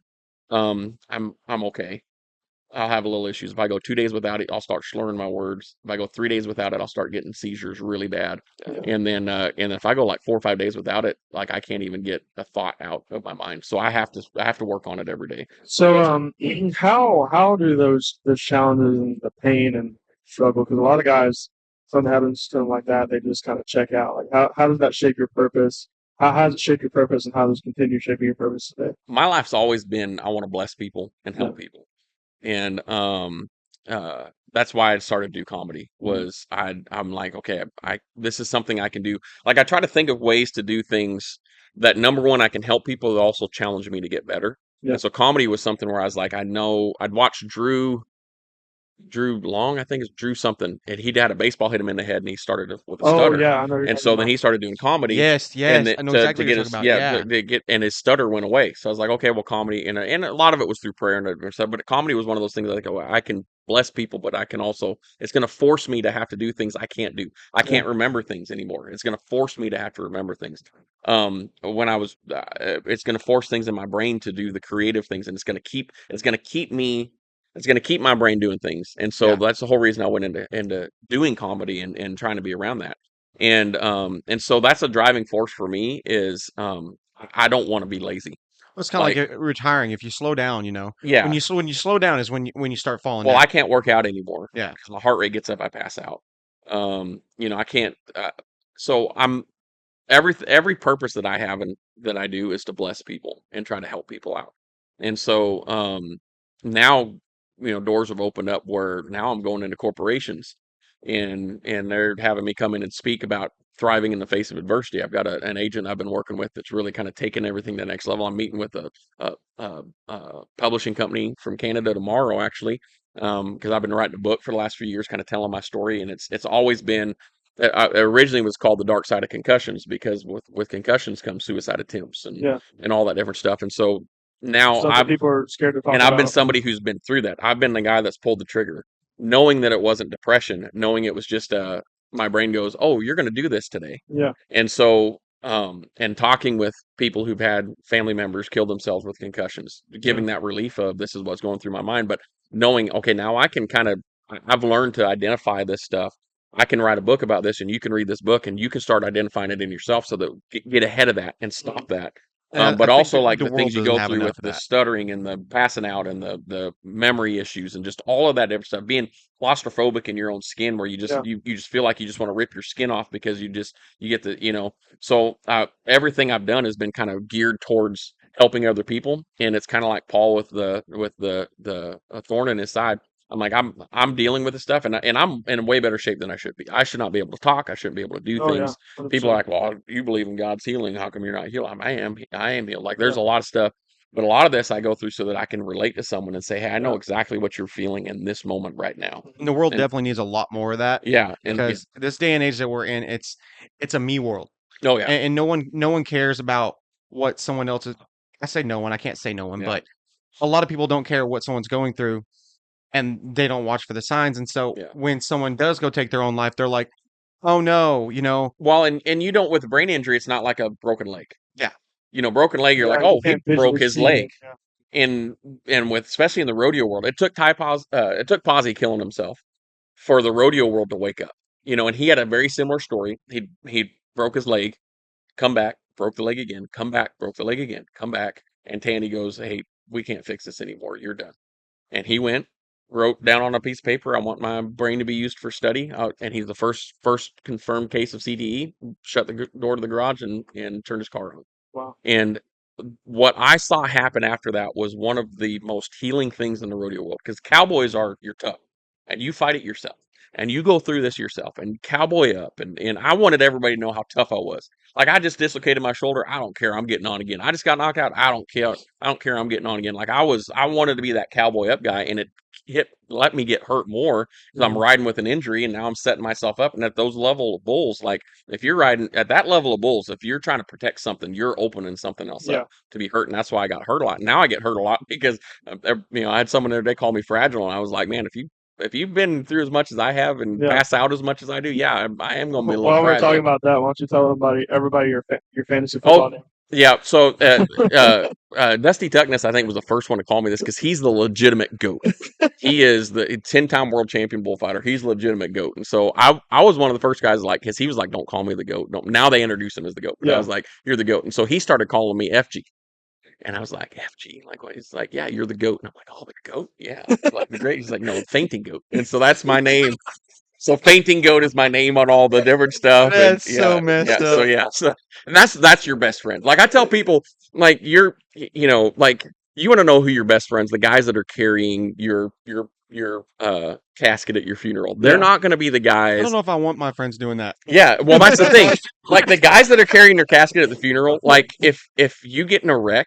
I'm okay. I'll have a little issues. If I go 2 days without it, I'll start slurring my words. If I go 3 days without it, I'll start getting seizures really bad. Yeah. And if I go like 4 or 5 days without it, like I can't even get a thought out of my mind. So I have to work on it every day. So, how do those challenges and the pain and struggle? Because a lot of guys, something happens to them like that, they just kind of check out. Like, how does that shape your purpose? How has it shaped your purpose, and how does it continue shaping your purpose today? My life's always been I want to bless people and Yeah. help people. And that's why I started to do comedy. Was I'm like, okay, I this is something I can do. Like I try to think of ways to do things that, number one, I can help people, that also challenge me to get better. Yeah. And so comedy was something where I was like, I know I'd watch Drew Long, I think it's Drew something, and he'd had a baseball hit him in the head, and he started with a Oh stutter. yeah, I know you're And talking so then about. he started doing comedy, Yes, and yes. I know to exactly what get you're his talking about. Yeah. to get and his stutter went away. So I was like, okay, well, comedy, and a lot of it was through prayer and stuff. But comedy was one of those things like, oh, I can bless people, but I can also, it's going to force me to have to do things I can't do. I can't remember things anymore. It's going to force me to have to remember things. When I was, it's going to force things in my brain to do the creative things, and it's going to keep me. It's going to keep my brain doing things, and so Yeah. that's the whole reason I went into doing comedy and trying to be around that. And so that's a driving force for me is I don't want to be lazy. Well, it's kind of Like, like retiring. If you slow down, yeah, when you slow down is when you start falling well, down. I can't work out anymore Yeah. because my heart rate gets up, I pass out. I can't. So I'm every purpose that I have and that I do is to bless people and try to help people out. And so now doors have opened up where now I'm going into corporations and they're having me come in and speak about thriving in the face of adversity. I've got an agent I've been working with that's really kind of taken everything to the next level. I'm meeting with a publishing company from Canada tomorrow, actually, because I've been writing a book for the last few years, kind of telling my story, and it's always been originally was called The Dark Side of Concussions because with concussions comes suicide attempts Yeah, and all that different stuff. And so now stuff that people are scared to talk I've been about. somebody who's been through that. I've been the guy that's pulled the trigger, knowing that it wasn't depression, knowing it was just my brain goes, "Oh, you're going to do this today." Yeah, And so and talking with people who've had family members kill themselves with concussions, giving that relief of this is what's going through my mind, but knowing, okay, now I can I've learned to identify this stuff. I can write a book about this, and you can read this book, and you can start identifying it in yourself, so that get ahead of that and stop that. And But I think also like the the things world you doesn't go have through enough with of the that. stuttering and the passing out and the memory issues and just all of that different stuff, being claustrophobic in your own skin, where you just yeah, you just feel like you just want to rip your skin off because you get the so everything I've done has been kind of geared towards helping other people, and it's kind of like Paul with the thorn in his side. I'm like I'm dealing with this stuff, and I'm in a way better shape than I should be. I should not be able to talk. I shouldn't be able to do oh yeah, things. People are 100%. like, well, you believe in God's healing. How come you're not healed? I am healed. Like Yeah, there's a lot of stuff, but a lot of this I go through so that I can relate to someone and say, hey, I know yeah, exactly what you're feeling in this moment right now. And the world And definitely needs a lot more of that yeah, and yeah, because this day and age that we're in, it's a me world, oh yeah, and no one cares about what someone else is. I say no one. I can't say no one, yeah, but a lot of people don't care what someone's going through, and they don't watch for the signs. And so yeah. when someone does go take their own life, they're like, "Oh no," Well, and you don't with a brain injury, it's not like a broken leg. Yeah. Broken leg, you're yeah. like, You oh, he can't broke visually his see leg. it. Yeah, And with especially in the rodeo world, it took Posey killing himself for the rodeo world to wake up. And he had a very similar story. He broke his leg, come back, broke the leg again, come back, broke the leg again, come back. And Tandy goes, hey, we can't fix this anymore. You're done. And he went, wrote down on a piece of paper, I want my brain to be used for study. And he's the first confirmed case of CTE. Shut the door to the garage and turned his car on. wow. And what I saw happen after that was one of the most healing things in the rodeo world, because cowboys are you're tough and you fight it yourself and you go through this yourself and cowboy up and I wanted everybody to know how tough I was. Like I just dislocated my shoulder. I don't care. I'm getting on again. I just got knocked out. I don't care. I don't care. I'm getting on again. Like I wanted to be that cowboy up guy, and it let me get hurt more because I'm Mhm. riding with an injury and now I'm setting myself up. And at those level of bulls, like if you're riding at that level of bulls, if you're trying to protect something, you're opening something else Yeah, up to be hurt. And that's why I got hurt a lot. Now I get hurt a lot because I had someone the other day call me fragile, and I was like, man, if you've been through as much as I have and yeah. pass out as much as I do, yeah, I am going to be a little While we're talking fragile. about that, why don't you tell everybody your fantasy Oh, football name? yeah. So Dusty Tuckness, I think, was the first one to call me this because he's the legitimate goat. He is the 10-time world champion bullfighter. He's a legitimate goat. And so I was one of the first guys because he was like, don't call me the goat. Don't. Now they introduce him as the goat. But I Yeah, was like, you're the goat. And so he started calling me FG. And I was like, FG, like what? He's like, yeah, you're the goat. And I'm like, oh, the goat? Yeah. Like the great. He's like, no, fainting goat. And so that's my name. So fainting goat is my name on all the different stuff, and That's so messed so up. so and that's your best friend. Like I tell people, like like you want to know who your best friends, the guys that are carrying your casket at your funeral. They're Yeah. not going to be the I guys. don't know if I want my friends doing that. Yeah, well, that's the thing. Like the guys that are carrying your casket at the funeral, like if you get in a wreck,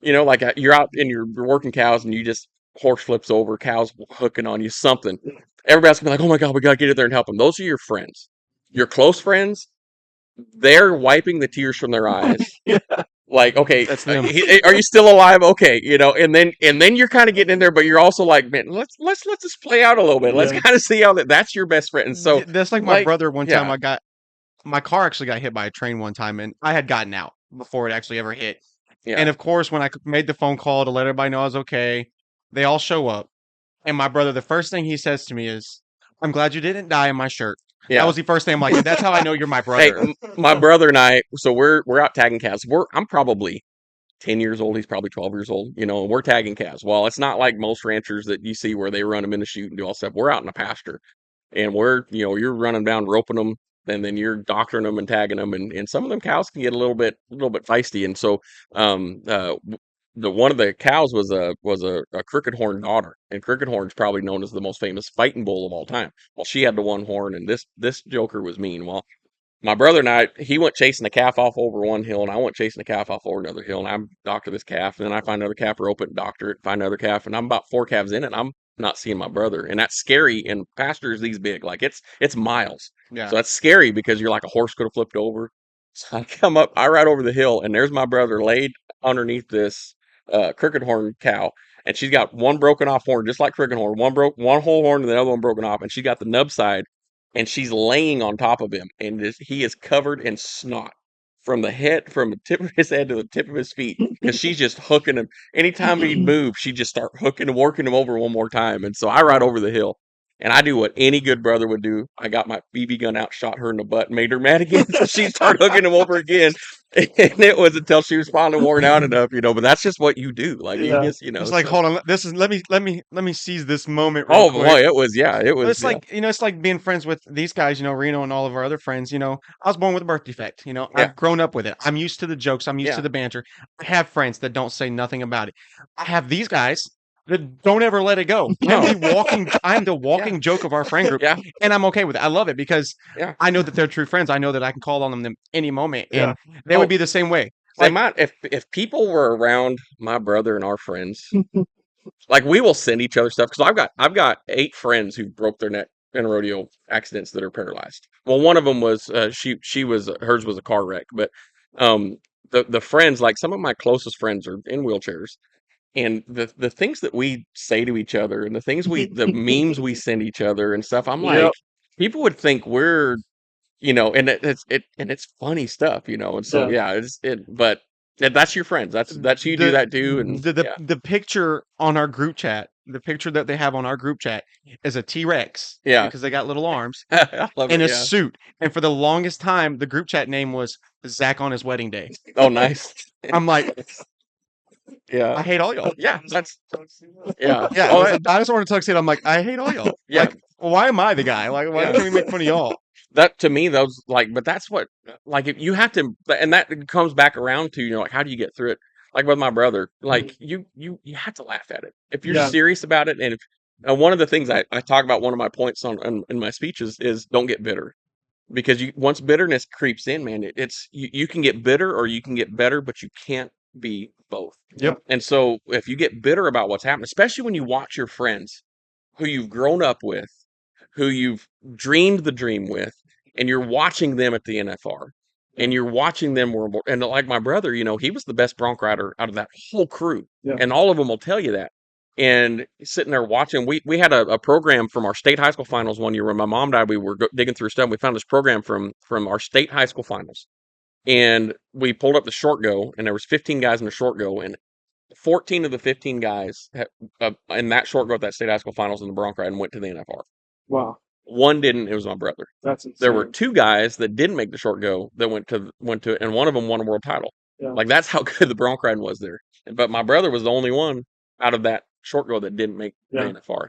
like you're out and you're working cows and you just horse flips over, cows hooking on you, something. Everybody's gonna be like, "Oh my god, we gotta get in there and help them." Those are your friends, your close friends. They're wiping the tears from their eyes. Like, okay, That's them. are you still alive? Okay, and then you're kind of getting in there, but you're also like, man, let's just play out a little bit. Let's Yeah. kind of see how that's your best friend. And so, That's like my brother. One time, yeah, my car actually got hit by a train one time, and I had gotten out before it actually ever hit. yeah, And of course, when I made the phone call to let everybody know I was okay, they all show up. And my brother, the first thing he says to me is, "I'm glad you didn't die in my shirt." That yeah. was the first thing. I'm like, "That's how I know you're my Hey, brother." my brother and I, so we're out tagging calves. I'm probably 10 years old. He's probably 12 years old, and we're tagging calves. Well, it's not like most ranchers that you see where they run them in the chute and do all stuff. We're out in the pasture and you're running down, roping them, and then you're doctoring them and tagging them. And some of them cows can get a little bit feisty. And so, the one of the cows was a crooked horn daughter, and crooked horn's probably known as the most famous fighting bull of all time. Well, she had the one horn, and this joker was mean. Well, my brother and I, he went chasing the calf off over one hill, and I went chasing the calf off over another hill, and I doctor this calf, and then I find another calf, rope it, doctor it, find another calf, and I'm about 4 calves in, and I'm not seeing my brother, and that's scary in pastures these big, like it's miles, Yeah. so that's scary because you're like a horse could have flipped over. So I ride over the hill, and there's my brother laid underneath this crooked horn cow, and she's got one broken off horn, just like crooked horn, one whole horn, and the other one broken off, and she got the nub side and she's laying on top of him, and he is covered in snot from the tip of his head to the tip of his feet because she's just hooking him. Anytime he'd move, she'd just start hooking and working him over one more time. And so I ride over the hill, and I do what any good brother would do. I got my BB gun out, shot her in the butt, and made her mad again. So she started hooking him over again. And it was until she was finally worn out enough, but that's just what you do. Like you Yeah. just, It's like, so- hold on, let me seize this moment real Oh quick. boy, it was It's like, it's like being friends with these guys, Reno and all of our other friends. I was born with a birth defect. Yeah. I've grown up with it. I'm used to the jokes. I'm used Yeah. to the banter. I have friends that don't say nothing about it. I have these guys that don't ever let it go. I'm the walking joke of our friend group. Yeah. And I'm okay with it. I love it because Yeah. I know that they're true friends. I know that I can call on them any moment. Yeah. And they would be the same way. If people were around my brother and our friends, like we will send each other stuff because I've got 8 friends who broke their neck in rodeo accidents that are paralyzed. Well, one of them was hers was a car wreck, but the friends, like some of my closest friends are in wheelchairs, and the things that we say to each other and the memes we send each other and stuff, I'm like, Yep. people would think we're and it's funny stuff, and so but that's your friends. That's you do that too, and The picture on our group chat, the picture that they have on our group chat is a T-Rex. Yeah. Because they got little arms I love in it. a suit. And for the longest time, the group chat name was Zach on his wedding day. Oh, nice. I'm like, I Yeah, hate all y'all. yeah, yeah. Yeah, Oh, it was a dinosaur in a tuxedo. I'm like, I hate all y'all. Yeah. Like, why am I the guy? Like, why Yeah. can't we make fun of y'all? that to me, those but that's what if you have to, and that comes back around to like how do you get through it? Like with my brother, like you have to laugh at it if you're Yeah. serious about it. And if one of the things I talk about, one of my points in my speeches is don't get bitter. Because once bitterness creeps in, man, it's you can get bitter or you can get better, but you can't be both. Yep. And so if you get bitter about what's happening, especially when you watch your friends who you've grown up with, who you've dreamed the dream with, and you're watching them at the NFR, and you're watching them and like my brother, he was the best bronc rider out of that whole crew, Yeah. and all of them will tell you that. And sitting there watching, we had a program from our state high school finals one year when my mom died. We were digging through stuff. And we found this program from our state high school finals, and we pulled up the short go, and there was 15 guys in the short go, and 14 of the 15 guys in that short go at that state high school finals in the bronc ride and went to the NFR. Wow. One didn't. It was my brother. That's insane. There were 2 guys that didn't make the short go that went to, and one of them won a world title. Yeah. Like that's how good the bronc riding was there. But my brother was the only one out of that short go that didn't make the Yeah. NFR.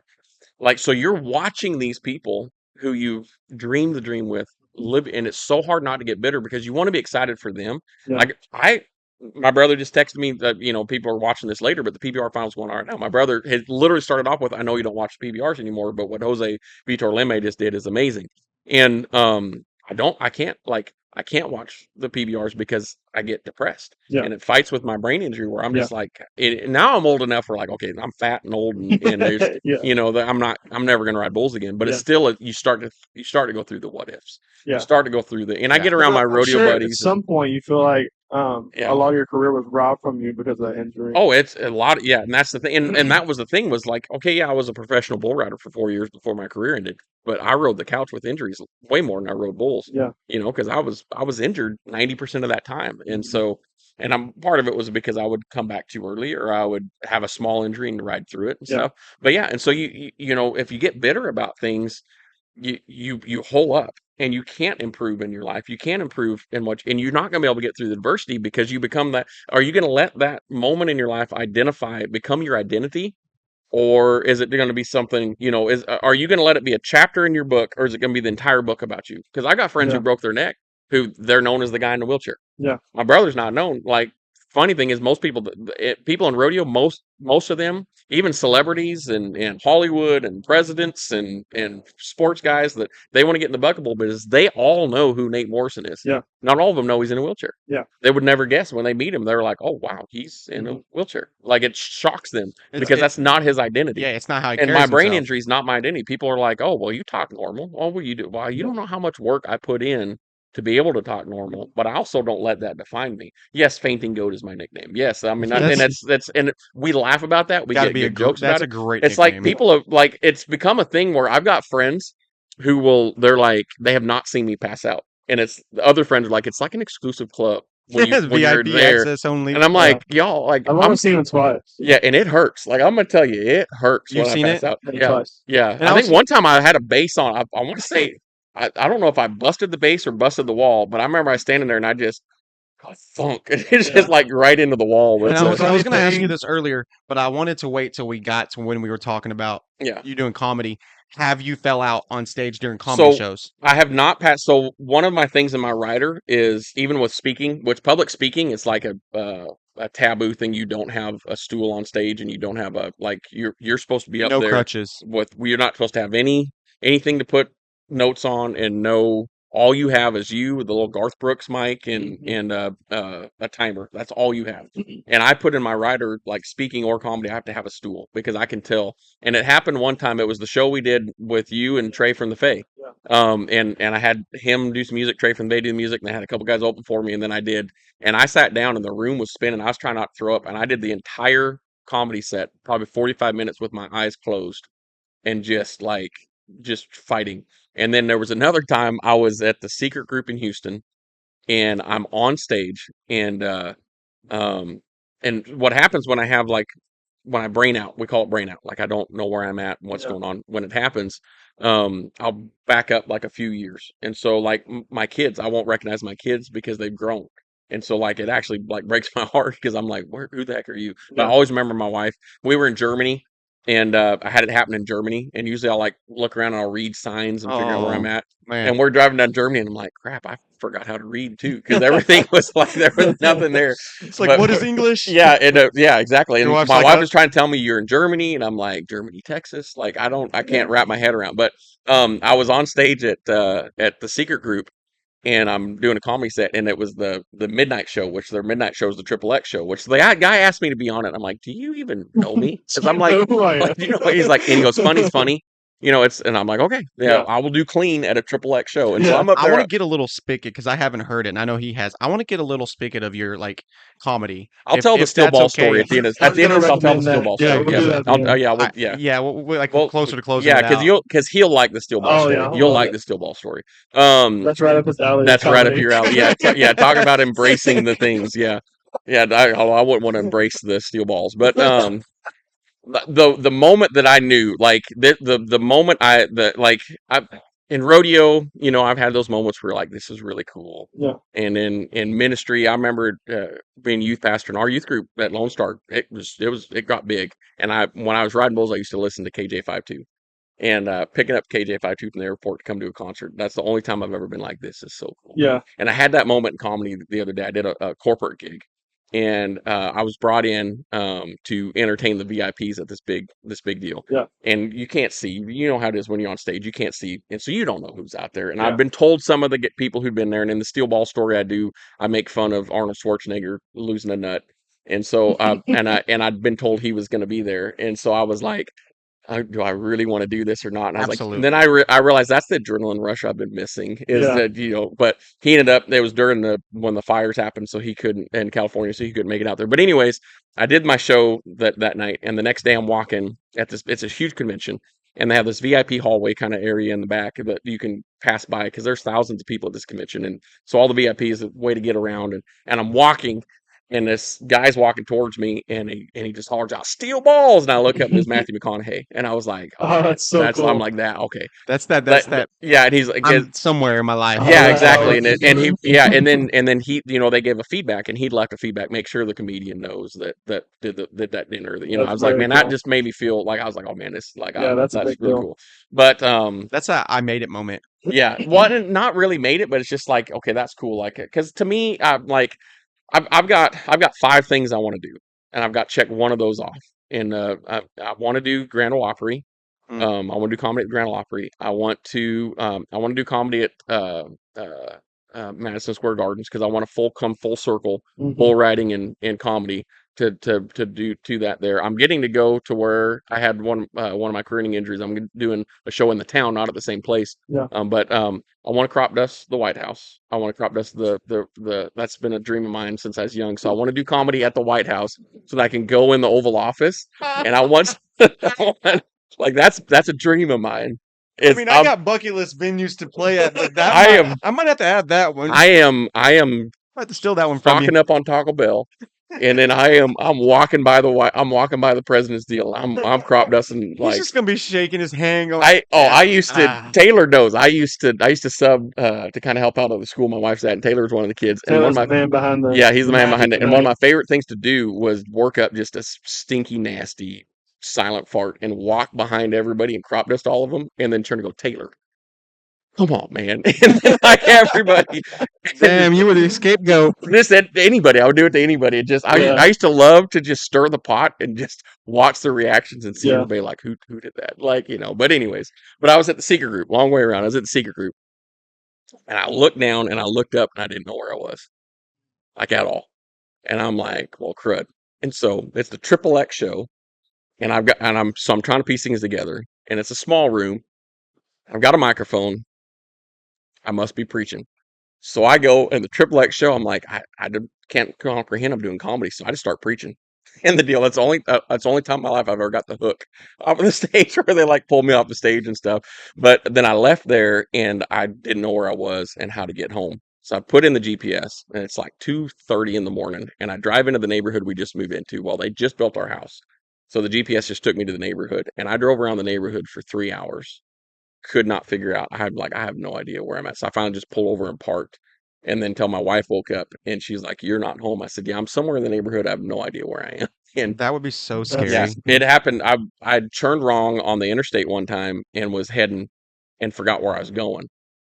Like, so you're watching these people who you've dreamed the dream with live, and it's so hard not to get bitter because you want to be excited for them. Yeah. Like my brother just texted me that people are watching this later, but the PBR finals going on right now. My brother had literally started off with, "I know you don't watch PBRs anymore, but what Jose Vitor Leme just did is amazing." And I can't watch the PBRs because I get depressed, Yeah. and it fights with my brain injury where I'm Yeah. just like, now I'm old enough for like, okay, I'm fat and old, and there's Yeah. that I'm never gonna ride bulls again. But it's Yeah. still you start to go through the what ifs. Yeah. You start to go through and I Yeah. get around my I'm rodeo sure at buddies. some point you feel like a Yeah. lot of your career was robbed from you because of that injury. Oh, it's a lot. Yeah, and that's the thing. And that was the thing was like, okay, yeah, I was a professional bull rider for 4 years before my career ended, but I rode the couch with injuries way more than I rode bulls. Yeah. Because I was injured 90% of that time, and Mhm. so I'm part of it was because I would come back too early, or I would have a small injury and ride through it and Yeah. stuff. But yeah, and so if you get bitter about things, you hole up and you can't improve in your life. You can't improve in much, and you're not going to be able to get through the adversity because you become that. Are you going to let that moment in your life become your identity, or is it going to be something? Are you going to let it be a chapter in your book, or is it going to be the entire book about you? Because I got friends Yeah. who broke their neck, who they're known as the guy in the wheelchair. Yeah. My brother's not known. Like, funny thing is, most people, people in rodeo, most of them, even celebrities and Hollywood and presidents and sports guys, that they want to get in the bucketball business, they all know who Nate Morrison is. Yeah. Not all of them know he's in a wheelchair. Yeah. They would never guess when they meet him. They're like, "Oh wow, he's in a Mhm. wheelchair." Like, it shocks them It's because it, that's not his identity. yeah, it's not how he And carries my brain himself. injury is not my identity. People are like, "Oh, well, you talk normal. Oh, well, you do. Well, you Yeah. don't know how much work I put in to be able to talk normal, but I also don't let that define me." Yes, fainting goat is my nickname. Yes, I mean, and and we laugh about that. We Gotta get be good jokes that's about a it. great It's like nickname. people have like it's become a thing where I've got friends they're like they have not seen me pass out, and it's the other friends are like it's like an exclusive club when you're VIP there, access only. and I'm Yeah. like, y'all, like I've only seen it twice. yeah, and it hurts. Like, I'm gonna tell you, it hurts You've when I seen pass it? out. Maybe Yeah, twice. yeah. And I I think was one time I had a base on. I want to say I don't know if I busted the base or busted the wall, but I remember I was standing there and I just got thunk. It's Yeah. just like right into the wall. and That's It's the I funny was gonna ask you thing. this earlier, but I wanted to wait till we got to when we were talking about yeah. you doing comedy. Have you fell out on stage during comedy So shows? I have not passed. So one of my things in my writer is even with speaking, which public speaking is like a taboo thing. You don't have a stool on stage, and you don't have a like you're supposed to be up No there crutches. with. You're not supposed to have anything to put notes on, and no. All you have is you with the little Garth Brooks mic and a timer. That's all you have. And I put in my writer, like, speaking or comedy, I have to have a stool because I can tell. And it happened one time. It was the show we did with you and Trey from the Fae. Yeah. And I had him do some music, Trey from They Do Music, and I had a couple guys open for me, and then and I sat down, and the room was spinning. I was trying not to throw up, and I did the entire comedy set, probably 45 minutes with my eyes closed and just fighting. And then there was another time I was at the secret group in Houston, and I'm on stage, um, and what happens when I have like when I brain out, we call it brain out. Like, I don't know where I'm at and what's Yeah. going on when it happens. I'll back up like a few years. And so like my kids, I won't recognize my kids because they've grown. And so like it actually like breaks my heart because I'm like, who the heck are you? But I Yeah. always remember my wife. We were in Germany, and I had it happen in Germany. And usually I'll like look around and I'll read signs and figure out where I'm Oh at. man. And we're driving down Germany, and I'm like, crap, I forgot how to read too, because everything was like there was nothing there. It's like, But what is English? yeah, yeah, exactly. Your And wife's my like, wife was trying to tell me you're in Germany, and I'm like, Germany, Texas. Like, I can't wrap my head around. But I was on stage at the Secret Group, and I'm doing a comedy set, and it was the midnight show, which their midnight show is the Triple X show, which the guy asked me to be on it. I'm like, do you even know me? Because I'm like, Who I am. like, he's like, and he goes, funny's funny. And I'm like, okay, yeah, Yeah. I will do clean at a Triple X show. And so Yeah. I'm up I want there. to get a little spigot because I haven't heard it, and I know he has. I want to get a little spigot of your like comedy. I'll tell the If steel that's ball story okay. at the end. I was Of gonna this, I'll tell the recommend steel that. ball Yeah, story. we'll Yeah, do that at the end. yeah, Yeah, yeah. we're like Well, closer to closing yeah, it out. because he'll like the steel ball Oh, story. yeah, I You'll love like it. the steel ball story. That's right up his alley. That's right up comedy. your alley. Yeah, yeah. Talk about embracing the things. Yeah, yeah. I wouldn't want to embrace the steel balls, but the moment that I knew, like the moment I in rodeo, I've had those moments where like this is really cool. Yeah. And in ministry, I remember being youth pastor in our youth group at Lone Star. It got big. And when I was riding bulls, I used to listen to KJ 52. and picking up KJ52 from the airport to come to a concert. That's the only time I've ever been like, this is so cool. Yeah. And I had that moment in comedy the other day. I did a corporate gig, and I was brought in to entertain the VIPs at this big deal. Yeah. And you can't see, you know how it is when you're on stage, you can't see, and so you don't know who's out there. And Yeah. I've been told some of the people who've been there, and in the steel ball story I do, I make fun of Arnold Schwarzenegger losing a nut. And so I'd been told he was going to be there, and so I was like, do I really want to do this or not? And I was like, and then I realized that's the adrenaline rush I've been missing is Yeah. that, but he ended up, it was during when the fires happened, so he couldn't, in California, so he couldn't make it out there. But anyways, I did my show that night, and the next day I'm walking at this, it's a huge convention, and they have this VIP hallway kind of area in the back that you can pass by because there's thousands of people at this convention. And so all the VIPs, a way to get around, and I'm walking, and this guy's walking towards me, and he just hollers out, "Steel balls!" And I look up, and it's Matthew McConaughey, and I was like, Oh, that's so cool. I'm like that. Okay, That's that. yeah. And he's like, I'm somewhere in my life. yeah, Oh, exactly. that's And he, awesome. yeah, and then he, they gave a feedback, and he'd left a feedback, make sure the comedian knows that did that dinner. That, I That's was like, very man, that cool. just made me feel like I was like, oh man, it's like, Yeah, that's a that's big really deal. cool. But That's a I made it moment. yeah, well, not really made it, but it's just like, okay, that's cool. Like, because to me, I'm like, I've got 5 things I want to do, and I've got to check one of those off. And I want to do Grand Ole Opry. Mm. I want to do comedy at Grand Ole Opry. I want to do comedy at uh, Madison Square Gardens because I want to come full circle, Mhm. bull riding and comedy to do that there. I'm getting to go to where I had one of my career-ending injuries. I'm doing a show in the town, not at the same place. Yeah. But I want to crop dust the White House. I want to crop dust the that's been a dream of mine since I was young. So I want to do comedy at the White House so that I can go in the Oval Office, and I want, like that's a dream of mine. I mean, I got bucket list venues to play at, but that I might have to add that one. I am I have to steal that one from you. stocking up on Taco Bell, and then I'm walking by the president's deal. I'm crop dusting He's like just gonna be shaking his hand. Going, I used to Ah. Taylor knows I used to sub to kind of help out at the school my wife's at, and Taylor was one of the kids, and Taylor's one of the my man behind the. yeah, he's the man magic behind it. And man. one of my favorite things to do was work up just a stinky, nasty, silent fart and walk behind everybody and crop dust all of them, and then turn to go, Taylor, come on, man. And then like everybody, Damn, you were the scapegoat. this at anybody, I would do it to anybody. It just Yeah. I used to love to just stir the pot and just watch the reactions and see Yeah. everybody like who did that, like But anyways, but I was at the secret group, long way around. I was at the secret group, and I looked down and I looked up and I didn't know where I was, like at all. And I'm like, well, crud. And so it's the Triple X show, and I'm trying to piece things together, and it's a small room. I've got a microphone. I must be preaching. So I go and the Triple X show. I'm like, can't comprehend I'm doing comedy, so I just start preaching. And the deal, that's the only time in my life I've ever got the hook off of the stage where they like pulled me off the stage and stuff. But then I left there and I didn't know where I was and how to get home. So I put in the GPS, and it's like 2:30 in the morning, and I drive into the neighborhood we just moved into. Well, they just built our house, so the GPS just took me to the neighborhood, and I drove around the neighborhood for 3 hours. Could not figure out. I have no idea where I'm at. So I finally just pulled over and parked, and then till my wife woke up and she's like, "You're not home." I said, "Yeah, I'm somewhere in the neighborhood. I have no idea where I am." And That would be so That's- scary. yeah, it happened. I turned wrong on the interstate one time and was heading and forgot where I was going.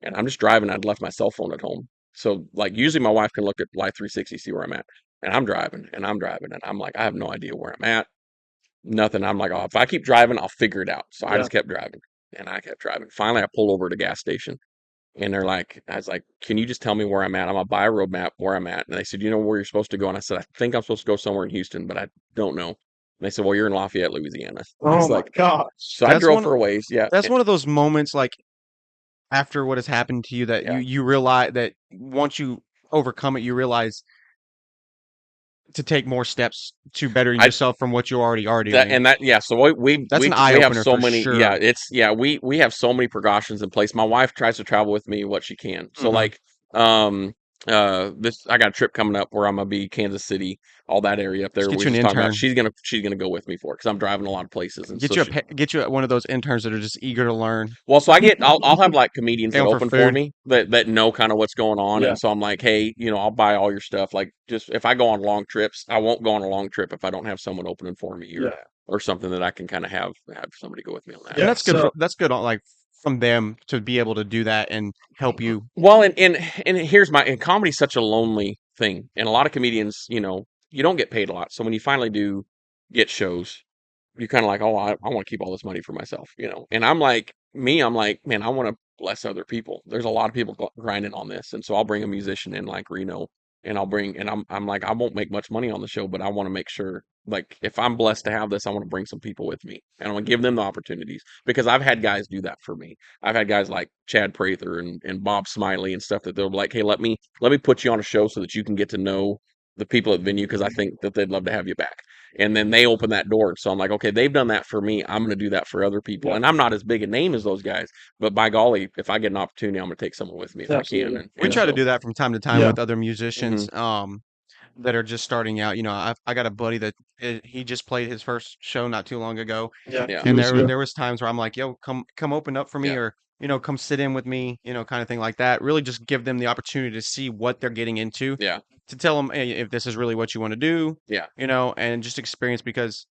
And I'm just driving. I'd left my cell phone at home. So like usually my wife can look at Life 360, see where I'm at. And I'm driving and I'm driving and I'm like, I have no idea where I'm at. Nothing. I'm like, oh, if I keep driving, I'll figure it out. So I Yeah. just kept driving and I kept driving. Finally, I pulled over at a gas station, and I was like, can you just tell me where I'm at? I'm gonna buy a road map where I'm at. And they said, you know where you're supposed to go? And I said, I think I'm supposed to go somewhere in Houston, but I don't know. And they said, well, you're in Lafayette, Louisiana. I Oh was my like, gosh. so I That's drove one- for a ways. Yeah. That's one of those moments, like after what has happened to you, that Yeah. you realize that once you overcome it, you realize to take more steps to better yourself from what you already are doing. So we That's an have eye-opener so for many. sure. Yeah, we have so many precautions in place. My wife tries to travel with me what she can. So Mhm. like this I got a trip coming up where I'm gonna be Kansas City, all that area up there. Get We you were an just talking about intern. she's gonna go with me for it because I'm driving a lot of places, and Get so you she, get you one of those interns that are just eager to learn. well, so I'll have like comedians Pay that 'em for open for food. me that know kind of what's going on, Yeah. and so I'm like, hey, I'll buy all your stuff. Like, just if I go on long trips, I won't go on a long trip if I don't have someone opening for me Yeah. or something that I can kind of have somebody go with me on that. And Yeah. that's good. So That's good. Like from them to be able to do that and help you. Well, and here's and comedy's such a lonely thing, and a lot of comedians, you don't get paid a lot. So when you finally do get shows, you're kind of like, oh, I want to keep all this money for myself. And I'm like, man, I want to bless other people. There's a lot of people grinding on this, and so I'll bring a musician in like Reno, and I'm like, I won't make much money on the show, but I want to make sure, like, if I'm blessed to have this, I want to bring some people with me, and I want to give them the opportunities because I've had guys do that for me. I've had guys like Chad Prather and Bob Smiley and stuff that they're like, hey, let me put you on a show so that you can get to know the people at the venue because I think that they'd love to have you back. And then they open that door. So I'm like, okay, they've done that for me. I'm going to do that for other people. Yeah. And I'm not as big a name as those guys, but by golly, if I get an opportunity, I'm going to take someone with me if I Absolutely. can. We And try to so, do that from time to time Yeah. with other musicians. mhm, That are just starting out. I got a buddy that he just played his first show not too long ago, Yeah. yeah, Few and weeks ago. there was times where I'm like, "Yo, come open up for me," yeah, or come sit in with me, kind of thing like that. Really, just give them the opportunity to see what they're getting into, yeah, to tell them hey, if this is really what you want to do, yeah, and just experience because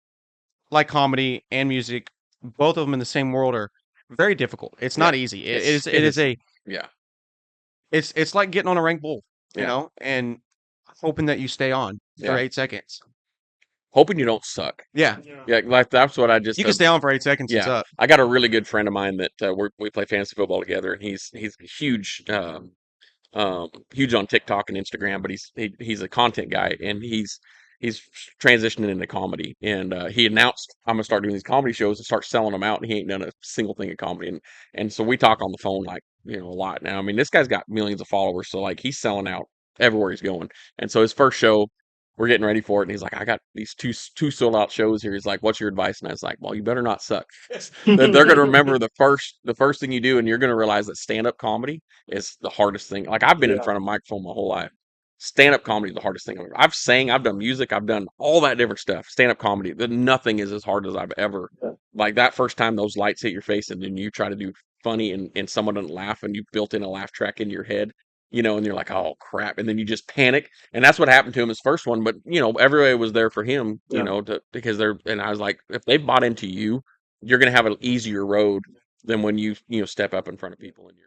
like comedy and music, both of them in the same world are very difficult. It's yeah. not easy. It It is is. a Yeah, it's like getting on a rank bull, yeah, and hoping that you stay on for yeah. 8 seconds. Hoping you don't suck. Yeah. Yeah. Yeah, like that's what I just, You can stay on for 8 seconds and yeah. suck. I got a really good friend of mine that we play fantasy football together, and he's huge. Huge on TikTok and Instagram, but he's a content guy and he's transitioning into comedy. And he announced I'm gonna start doing these comedy shows and start selling them out. And he ain't done a single thing in comedy. And so we talk on the phone like a lot now. I mean, this guy's got millions of followers, so like he's selling out everywhere he's going. And so his first show, we're getting ready for it, and he's like, I got these two sold out shows here. He's like, what's your advice? And I was like, well, you better not suck. They're gonna remember the first thing you do, and you're gonna realize that stand up comedy is the hardest thing. Like I've been in Yeah. front of a microphone my whole life. Stand up comedy is the hardest thing. I've sang, I've done music, I've done all that different stuff. Stand up comedy, nothing is as hard as I've ever. Yeah. Like that first time those lights hit your face, and then you try to do funny, and someone doesn't laugh, and you built in a laugh track in your head. And you're like, oh crap, and then you just panic, and that's what happened to him his first one. But everybody was there for him, Yeah. because and I was like, if they bought into you, you're gonna have an easier road than when you step up in front of people and you're